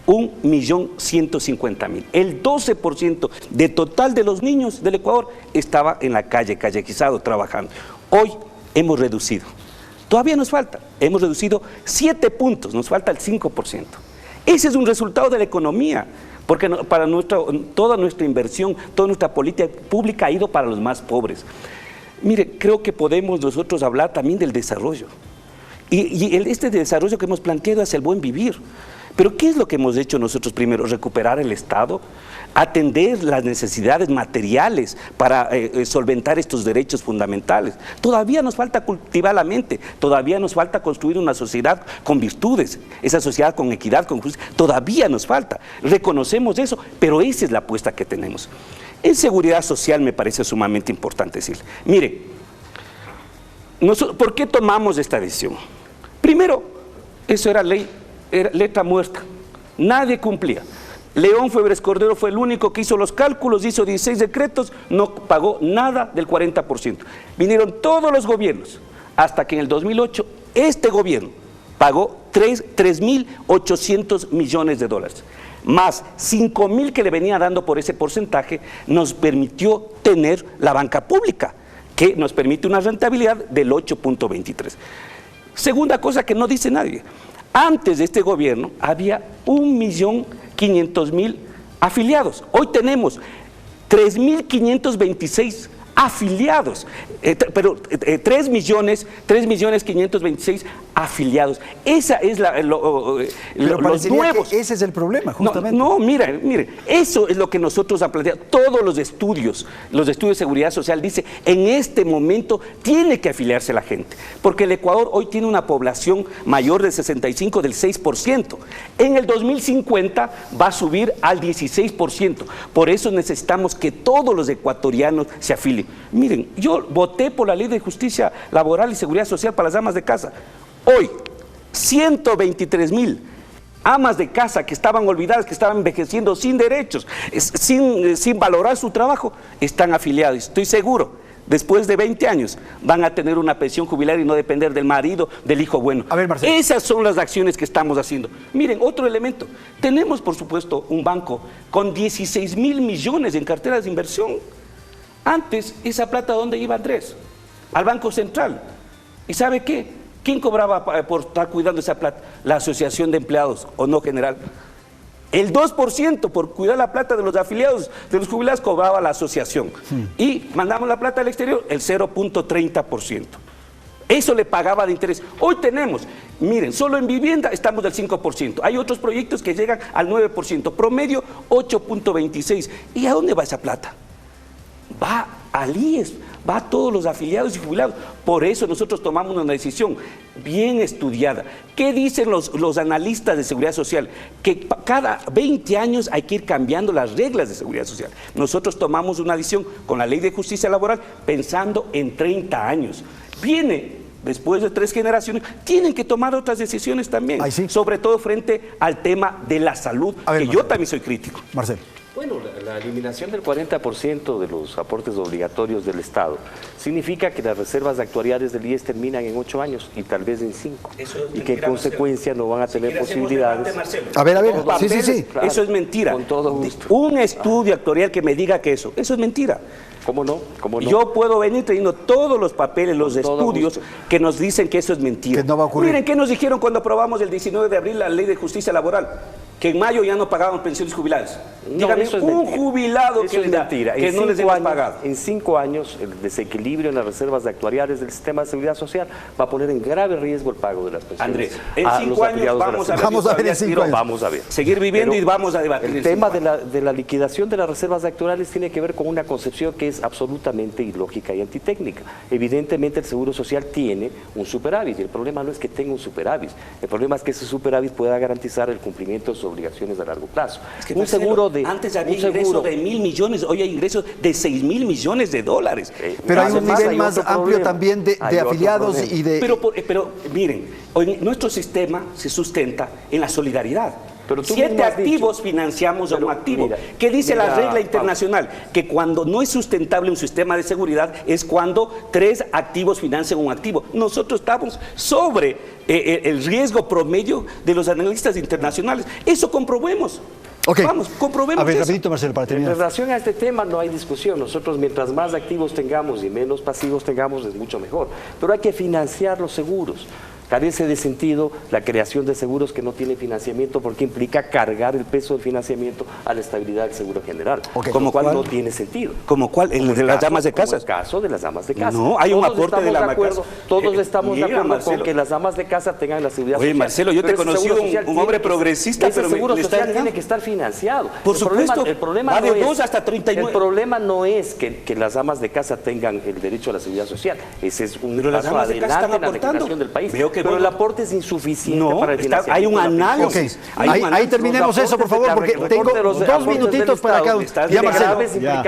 1.150.000. El 12% de total de los niños del Ecuador estaba en la calle, callequizado, trabajando. Hoy hemos reducido. Todavía nos falta. Hemos reducido 7 puntos, nos falta el 5%. Ese es un resultado de la economía, porque para toda nuestra inversión, toda nuestra política pública ha ido para los más pobres. Mire, creo que podemos nosotros hablar también del desarrollo. Este desarrollo que hemos planteado es el buen vivir. Pero ¿qué es lo que hemos hecho nosotros primero? Recuperar el Estado, atender las necesidades materiales para solventar estos derechos fundamentales. Todavía nos falta cultivar la mente, todavía nos falta construir una sociedad con virtudes, esa sociedad con equidad, con justicia, todavía nos falta. Reconocemos eso, pero esa es la apuesta que tenemos. En seguridad social me parece sumamente importante decirle, mire, ¿por qué tomamos esta decisión? Primero, eso era ley, era letra muerta, nadie cumplía. León Febres Cordero fue el único que hizo los cálculos, hizo 16 decretos, no pagó nada del 40%. Vinieron todos los gobiernos, hasta que en el 2008 este gobierno pagó 3.800 millones de dólares. Más 5.000 que le venía dando por ese porcentaje, nos permitió tener la banca pública, que nos permite una rentabilidad del 8.23. Segunda cosa que no dice nadie, antes de este gobierno había 1.500.000 afiliados, hoy tenemos 3.526 afiliados, pero 3.526.000 afiliados. Esa es los nuevos. Ese es el problema, justamente. No, mire, eso es lo que nosotros han planteado. Todos los estudios de seguridad social dicen, en este momento tiene que afiliarse la gente, porque el Ecuador hoy tiene una población mayor de 65 del 6%. En el 2050 va a subir al 16%. Por eso necesitamos que todos los ecuatorianos se afilien. Miren, yo voté por la Ley de Justicia Laboral y Seguridad Social para las amas de casa. Hoy, 123.000 amas de casa que estaban olvidadas, que estaban envejeciendo sin derechos, sin valorar su trabajo, están afiliados. Estoy seguro, después de 20 años, van a tener una pensión jubilar y no depender del marido, del hijo bueno. A ver, Marcelo. Esas son las acciones que estamos haciendo. Miren, otro elemento. Tenemos, por supuesto, un banco con 16.000 millones en carteras de inversión. Antes, esa plata, ¿dónde iba, Andrés? Al Banco Central. ¿Y sabe qué? ¿Quién cobraba por estar cuidando esa plata? La Asociación de Empleados, ¿o no, general? El 2% por cuidar la plata de los afiliados, de los jubilados, cobraba la asociación. Y mandamos la plata al exterior, el 0.30%. Eso le pagaba de interés. Hoy tenemos, miren, solo en vivienda estamos del 5%. Hay otros proyectos que llegan al 9%, promedio 8.26%. ¿Y a dónde va esa plata? Va al IES, va a todos los afiliados y jubilados. Por eso nosotros tomamos una decisión bien estudiada. ¿Qué dicen los analistas de seguridad social? Que cada 20 años hay que ir cambiando las reglas de seguridad social. Nosotros tomamos una decisión con la Ley de Justicia Laboral pensando en 30 años. Después de 3 generaciones, tienen que tomar otras decisiones también, ¿sí? Sobre todo frente al tema de la salud, yo también soy crítico. Marcelo. Bueno, la eliminación del 40% de los aportes obligatorios del Estado significa que las reservas actuariales del IES terminan en 8 años y tal vez en 5. Y que en consecuencia no van a tener posibilidades. A ver, sí. Claro, eso es mentira. Con todo gusto. Un estudio actuarial que me diga que eso es mentira. ¿Cómo no? Yo puedo venir trayendo todos los papeles, los estudios que nos dicen que eso es mentira. Que no va a ocurrir. Miren, ¿qué nos dijeron cuando aprobamos el 19 de abril la Ley de Justicia Laboral? que en mayo ya no pagaban pensiones jubiladas. No, Dígame, eso es un mentira. jubilado Eso es mentira. que no les hemos pagado. En 5 años, el desequilibrio en las reservas actuariales del sistema de seguridad social va a poner en grave riesgo el pago de las pensiones. Andrés, en a 5 los años afiliados de la vamos a ver. Vamos a ver en 5 años. Vamos a ver. Seguir viviendo Pero y vamos a debatir. el tema de la liquidación de las reservas actuariales tiene que ver con una concepción que es absolutamente ilógica y antitécnica. Evidentemente el Seguro Social tiene un superávit y el problema no es que tenga un superávit, el problema es que ese superávit pueda garantizar el cumplimiento de sus obligaciones a largo plazo. Es que, un Marcelo, seguro de... antes había un seguro ingresos de 1.000 millones, hoy hay ingresos de 6.000 millones de dólares. Pero hay un Además, nivel hay más otro amplio problema. también de Hay otro afiliados problema. y de... Pero miren, hoy nuestro sistema se sustenta en la solidaridad. Pero tú 7 mismo has activos dicho. financiamos a un Pero activo. mira, ¿Qué dice la mira, regla internacional? Que cuando no es sustentable un sistema de seguridad es cuando 3 activos financian un activo. Nosotros estamos sobre el riesgo promedio de los analistas internacionales. Eso comprobemos. Ok. Vamos, comprobemos A ver, eso. rapidito, Marcelo, para En terminar. relación a este tema no hay discusión. Nosotros mientras más activos tengamos y menos pasivos tengamos es mucho mejor. Pero hay que financiar los seguros. Carece de sentido la creación de seguros que no tiene financiamiento porque implica cargar el peso del financiamiento a la estabilidad del seguro general. Ok. Como cual ¿Cuál? no tiene sentido. ¿Como cuál? ¿El de las damas de Como casa? el caso de las damas de casa. No, hay un Todos aporte de estamos la acuerdo, casa. Todos estamos de Mira, acuerdo Marcelo. con que las damas de casa tengan la seguridad Oye, social. Marcelo, yo te Pero ese conocí seguro un social hombre tiene que- progresista, ese pero me seguro está social negando. tiene que estar financiado. Por supuesto, el problema va de no es, 2 hasta 39. El problema no es que las damas de casa tengan el derecho a la seguridad social. Ese es un Pero las paso damas de casa adelante en están la aportando. recuperación del país. Veo que pero el bueno. aporte es insuficiente No, para el está- financiamiento hay un de la análisis. pensión. Ahí terminemos eso, por favor, porque tengo 2 minutitos para cada uno. Ya, Marcelo,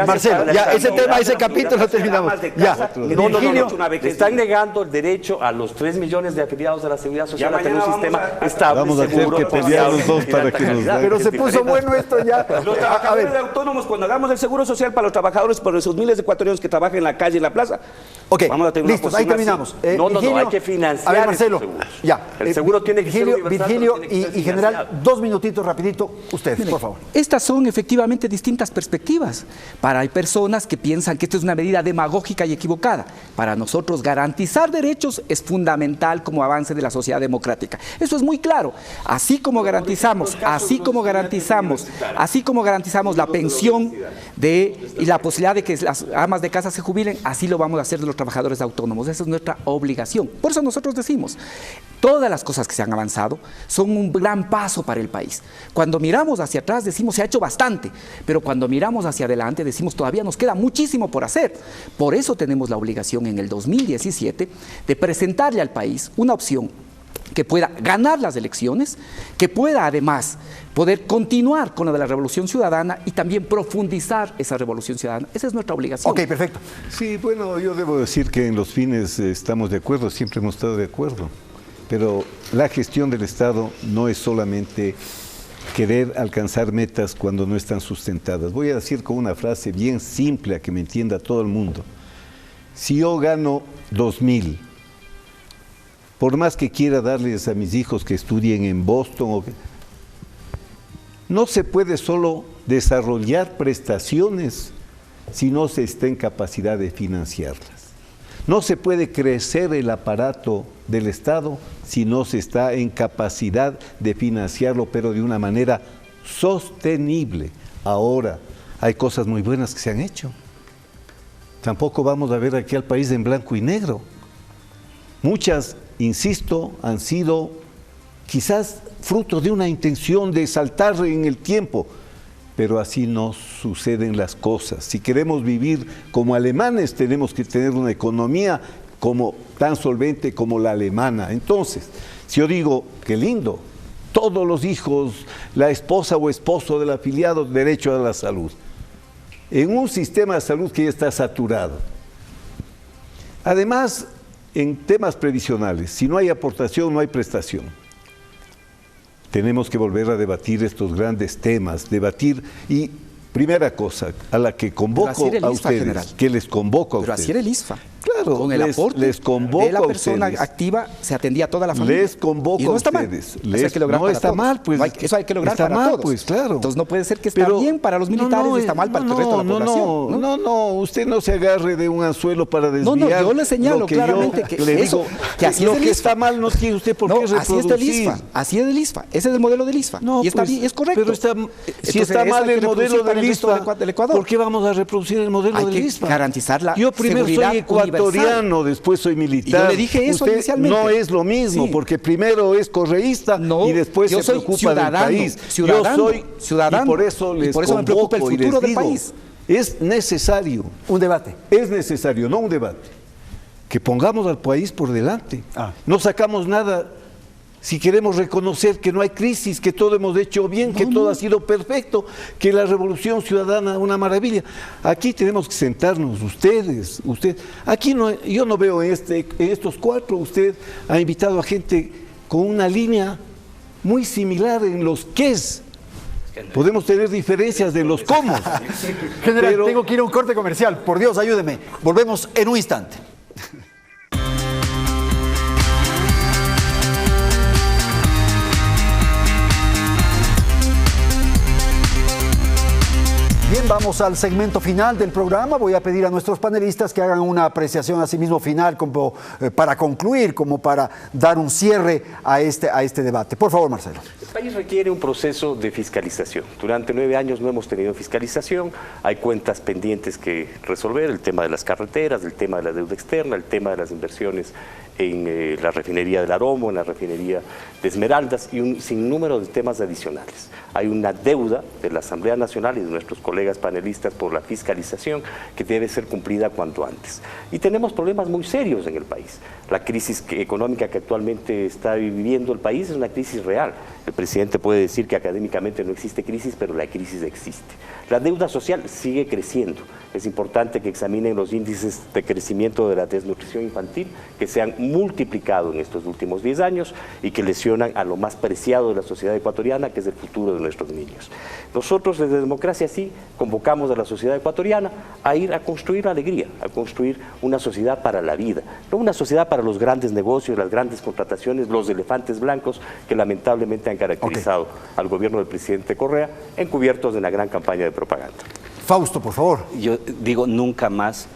Marcelo, ya, ese tema, ese capítulo lo terminamos. Ya, Virgilio, Le están negando el derecho a los 3 millones de afiliados de la seguridad social Ya a tener un mañana sistema vamos a- estable, Vamos a hacer seguro, que pelear confiable los dos y de para alta que nos calidad. den. pero Es se puso diferente. bueno esto ya. Los A trabajadores ver, autónomos, cuando hagamos el seguro social para los trabajadores, por esos miles de ecuatorianos que trabajan en la calle y en la plaza, ok, vamos a tener una listos, ahí posición terminamos. así. No, Virgilio, hay que financiar A ver, Marcelo, esos seguros. ya. El seguro tiene que ser universal, Virgilio pero tiene que ser y general, financiado. 2 minutitos rapidito, ustedes, por favor. Estas son efectivamente distintas perspectivas. Hay personas que piensan que esto es una medida demagógica y equivocada. Para nosotros garantizar derechos es fundamental como avance de la sociedad democrática. Eso es muy claro. Así como garantizamos la pensión y la posibilidad de que las amas de casa se jubilen, así lo vamos a hacer de los trabajadores autónomos. Esa es nuestra obligación. Por eso nosotros decimos, todas las cosas que se han avanzado son un gran paso para el país. Cuando miramos hacia atrás decimos se ha hecho bastante, pero cuando miramos hacia adelante decimos todavía nos queda muchísimo por hacer. Por eso tenemos la obligación en el 2017 de presentarle al país una opción que pueda ganar las elecciones, que pueda además poder continuar con la de la revolución ciudadana y también profundizar esa revolución ciudadana. Esa es nuestra obligación. Ok, perfecto. Sí, bueno, yo debo decir que en los fines estamos de acuerdo, siempre hemos estado de acuerdo, pero la gestión del Estado no es solamente querer alcanzar metas cuando no están sustentadas. Voy a decir con una frase bien simple a que me entienda todo el mundo. Si yo gano 2.000, por más que quiera darles a mis hijos que estudien en Boston, no se puede solo desarrollar prestaciones si no se está en capacidad de financiarlas. No se puede crecer el aparato del Estado si no se está en capacidad de financiarlo, pero de una manera sostenible. Ahora, hay cosas muy buenas que se han hecho. Tampoco vamos a ver aquí al país en blanco y negro. Muchas, insisto, han sido quizás fruto de una intención de saltar en el tiempo, pero así no suceden las cosas. Si queremos vivir como alemanes, tenemos que tener una economía tan solvente como la alemana. Entonces, si yo digo, qué lindo, todos los hijos, la esposa o esposo del afiliado, derecho a la salud, en un sistema de salud que ya está saturado. Además, en temas previsionales, si no hay aportación, no hay prestación. Tenemos que volver a debatir estos grandes temas, y primera cosa a la que convoco a ustedes, que les convoco a Pero ustedes. así era el ISFA. Claro, Claro, con el aporte les convoco de la a persona ustedes. activa, se atendía a toda la familia. Les convoco y no a está mal. ustedes. Eso hay que lograr No para está todos. mal, pues. No eso hay que lograr está para mal, todos. pues, claro. Entonces no puede ser que está bien para los militares y está mal para el resto de la población. No, usted no se agarre de un anzuelo para desviar. No, yo le señalo lo que claramente yo que le eso, digo, que así lo es el que ISFA. está mal no tiene usted por qué reproducir. Así es del ISFA, así es del ISFA. Ese es el modelo del ISFA. No, y está pues, bien, es correcto. Pero si Entonces, está mal el modelo del ISFA, del Ecuador. ¿por qué vamos a reproducir el modelo Hay del que ISFA? garantizar la Yo primero seguridad soy ecuatoriano, universal. después soy militar. Y yo le dije eso Usted inicialmente. no es lo mismo, Sí. porque primero es correísta y después se preocupa del país. Yo soy ciudadano, y por eso les me preocupa el convoco y futuro les del digo, país. es necesario. Un debate. Es necesario, no un debate. Que pongamos al país por delante. No sacamos nada si queremos reconocer que no hay crisis, que todo hemos hecho bien, que todo ha sido perfecto, que la revolución ciudadana es una maravilla. Aquí tenemos que sentarnos, usted. Aquí yo no veo en estos cuatro, usted ha invitado a gente con una línea muy similar en los qués. Podemos tener diferencias de los cómo. General, tengo que ir a un corte comercial. Por Dios, ayúdeme. Volvemos en un instante. Bien, vamos al segmento final del programa. Voy a pedir a nuestros panelistas que hagan una apreciación a sí mismo final como, para concluir, como para dar un cierre a este debate. Por favor, Marcelo. El país requiere un proceso de fiscalización. Durante 9 años no hemos tenido fiscalización, hay cuentas pendientes que resolver, el tema de las carreteras, el tema de la deuda externa, el tema de las inversiones en la refinería del Aromo, en la refinería de Esmeraldas y un sinnúmero de temas adicionales. Hay una deuda de la Asamblea Nacional y de nuestros colegas panelistas por la fiscalización que debe ser cumplida cuanto antes. Y tenemos problemas muy serios en el país. La crisis económica que actualmente está viviendo el país es una crisis real. El presidente puede decir que académicamente no existe crisis, pero la crisis existe. La deuda social sigue creciendo. Es importante que examinen los índices de crecimiento de la desnutrición infantil que se han multiplicado en estos últimos 10 años y que lesionan a lo más preciado de la sociedad ecuatoriana, que es el futuro de nuestros niños. Nosotros desde Democracia Sí convocamos a la sociedad ecuatoriana a ir a construir alegría, a construir una sociedad para la vida, no una sociedad para los grandes negocios, las grandes contrataciones, los elefantes blancos que lamentablemente han caracterizado al gobierno del presidente Correa, encubiertos en la gran campaña de propaganda. Fausto, por favor. Yo digo nunca más.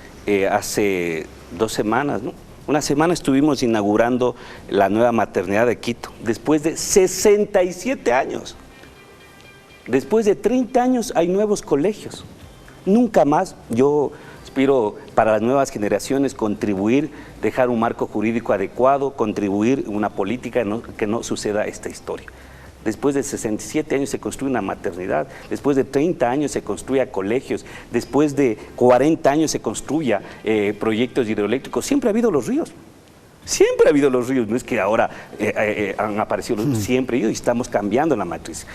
Hace 2 semanas, ¿no? Una semana estuvimos inaugurando la nueva maternidad de Quito, después de 67 años. Después de 30 años hay nuevos colegios. Nunca más. Yo aspiro para las nuevas generaciones contribuir, dejar un marco jurídico adecuado, contribuir en una política que no suceda esta historia. Después de 67 años se construye una maternidad, después de 30 años se construya colegios, después de 40 años se construya proyectos hidroeléctricos. Siempre ha habido los ríos. Siempre ha habido los ríos, no es que ahora han aparecido los ríos, siempre ha habido y estamos cambiando la matriz.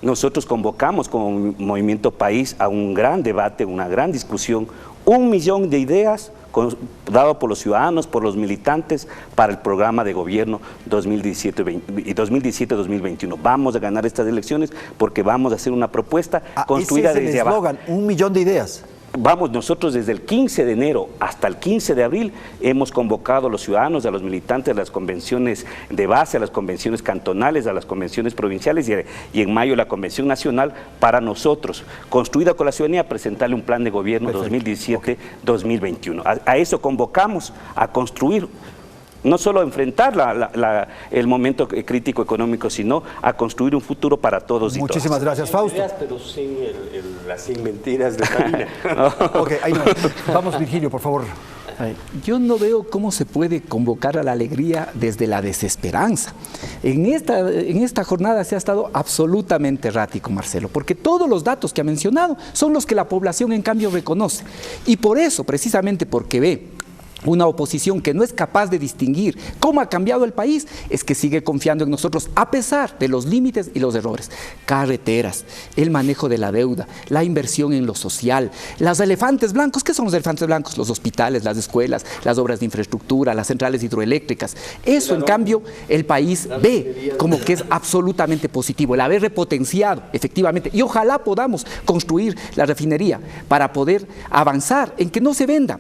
Nosotros convocamos como Movimiento País a un gran debate, una gran discusión, 1 millón de ideas dado por los ciudadanos, por los militantes, para el programa de gobierno 2017-2021. Vamos a ganar estas elecciones porque vamos a hacer una propuesta construida ese es desde el abajo. eslogan, 1 millón de ideas. Vamos, nosotros desde el 15 de enero hasta el 15 de abril hemos convocado a los ciudadanos, a los militantes, a las convenciones de base, a las convenciones cantonales, a las convenciones provinciales y en mayo la convención nacional para nosotros, construida con la ciudadanía, presentarle un plan de gobierno 2017-2021. A eso convocamos, a construir. No solo a enfrentar el momento crítico económico, sino a construir un futuro para todos y todas. Muchísimas gracias, Fausto. Pero sin las mentiras de Karina. Ok, ahí no. Vamos, Virgilio, por favor. Yo no veo cómo se puede convocar a la alegría desde la desesperanza. En esta jornada se ha estado absolutamente errático, Marcelo, porque todos los datos que ha mencionado son los que la población en cambio reconoce. Y por eso, precisamente porque ve una oposición que no es capaz de distinguir cómo ha cambiado el país, es que sigue confiando en nosotros a pesar de los límites y los errores. Carreteras, el manejo de la deuda, la inversión en lo social, los elefantes blancos. ¿Qué son los elefantes blancos? Los hospitales, las escuelas, las obras de infraestructura, las centrales hidroeléctricas. Eso, en cambio, el país ve como que es absolutamente positivo, el haber repotenciado, efectivamente. Y ojalá podamos construir la refinería para poder avanzar en que no se venda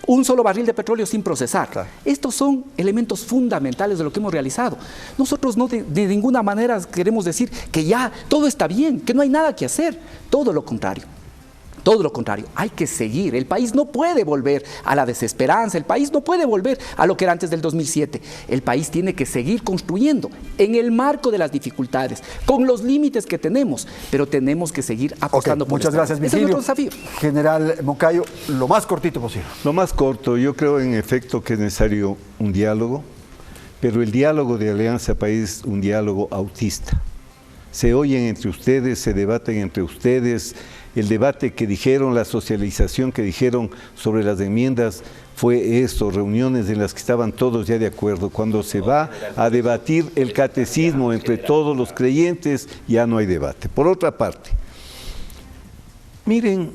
un solo barril de petróleo sin procesar. Claro. Estos son elementos fundamentales de lo que hemos realizado. Nosotros no de ninguna manera queremos decir que ya todo está bien, que no hay nada que hacer. Todo lo contrario. Todo lo contrario, hay que seguir. El país no puede volver a la desesperanza, el país no puede volver a lo que era antes del 2007. El país tiene que seguir construyendo en el marco de las dificultades, con los límites que tenemos, pero tenemos que seguir apostando por muchas gracias, Virgilio. Ese es nuestro desafío. General Moncayo, lo más cortito posible. Lo más corto, yo creo en efecto que es necesario un diálogo, pero el diálogo de Alianza País es un diálogo autista. Se oyen entre ustedes, se debaten entre ustedes. El debate que dijeron, la socialización que dijeron sobre las enmiendas fue eso, reuniones en las que estaban todos ya de acuerdo. Cuando se va a debatir el catecismo entre todos los creyentes, ya no hay debate. Por otra parte, miren,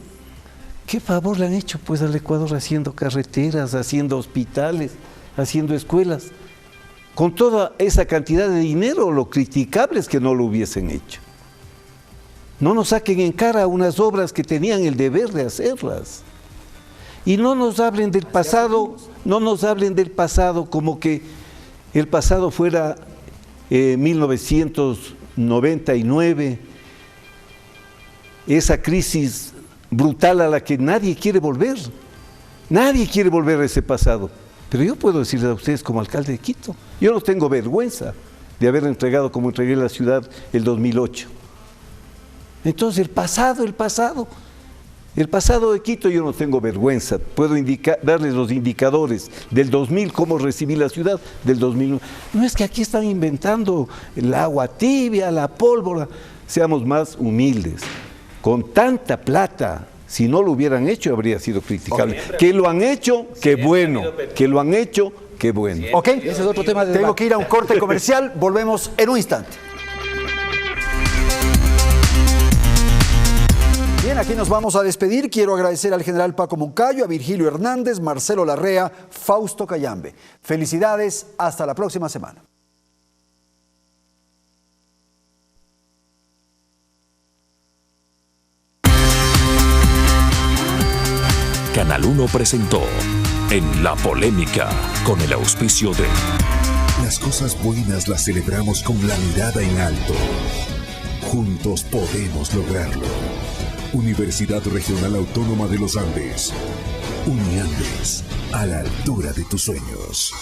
¿qué favor le han hecho pues al Ecuador haciendo carreteras, haciendo hospitales, haciendo escuelas? Con toda esa cantidad de dinero, lo criticable es que no lo hubiesen hecho. No nos saquen en cara unas obras que tenían el deber de hacerlas. Y no nos hablen del pasado, no nos hablen del pasado como que el pasado fuera 1999, esa crisis brutal a la que nadie quiere volver. Nadie quiere volver a ese pasado. Pero yo puedo decirles a ustedes como alcalde de Quito, yo no tengo vergüenza de haber entregado como entregué la ciudad el 2008. Entonces el pasado de Quito yo no tengo vergüenza, puedo darles los indicadores del 2000, cómo recibí la ciudad, del 2001. No es que aquí están inventando el agua tibia, la pólvora, seamos más humildes. Con tanta plata, si no lo hubieran hecho habría sido criticable. Que lo han hecho, qué bueno, que lo han hecho, qué bueno. Ok, Ese es otro tema de tengo debate. que ir a un corte comercial, volvemos en un instante. Bien, aquí nos vamos a despedir. Quiero agradecer al general Paco Moncayo, a Virgilio Hernández, Marcelo Larrea, Fausto Cayambe. Felicidades, hasta la próxima semana. Canal 1 presentó En la Polémica, con el auspicio de... Las cosas buenas las celebramos con la mirada en alto. Juntos podemos lograrlo. Universidad Regional Autónoma de los Andes. Uniandes, a la altura de tus sueños.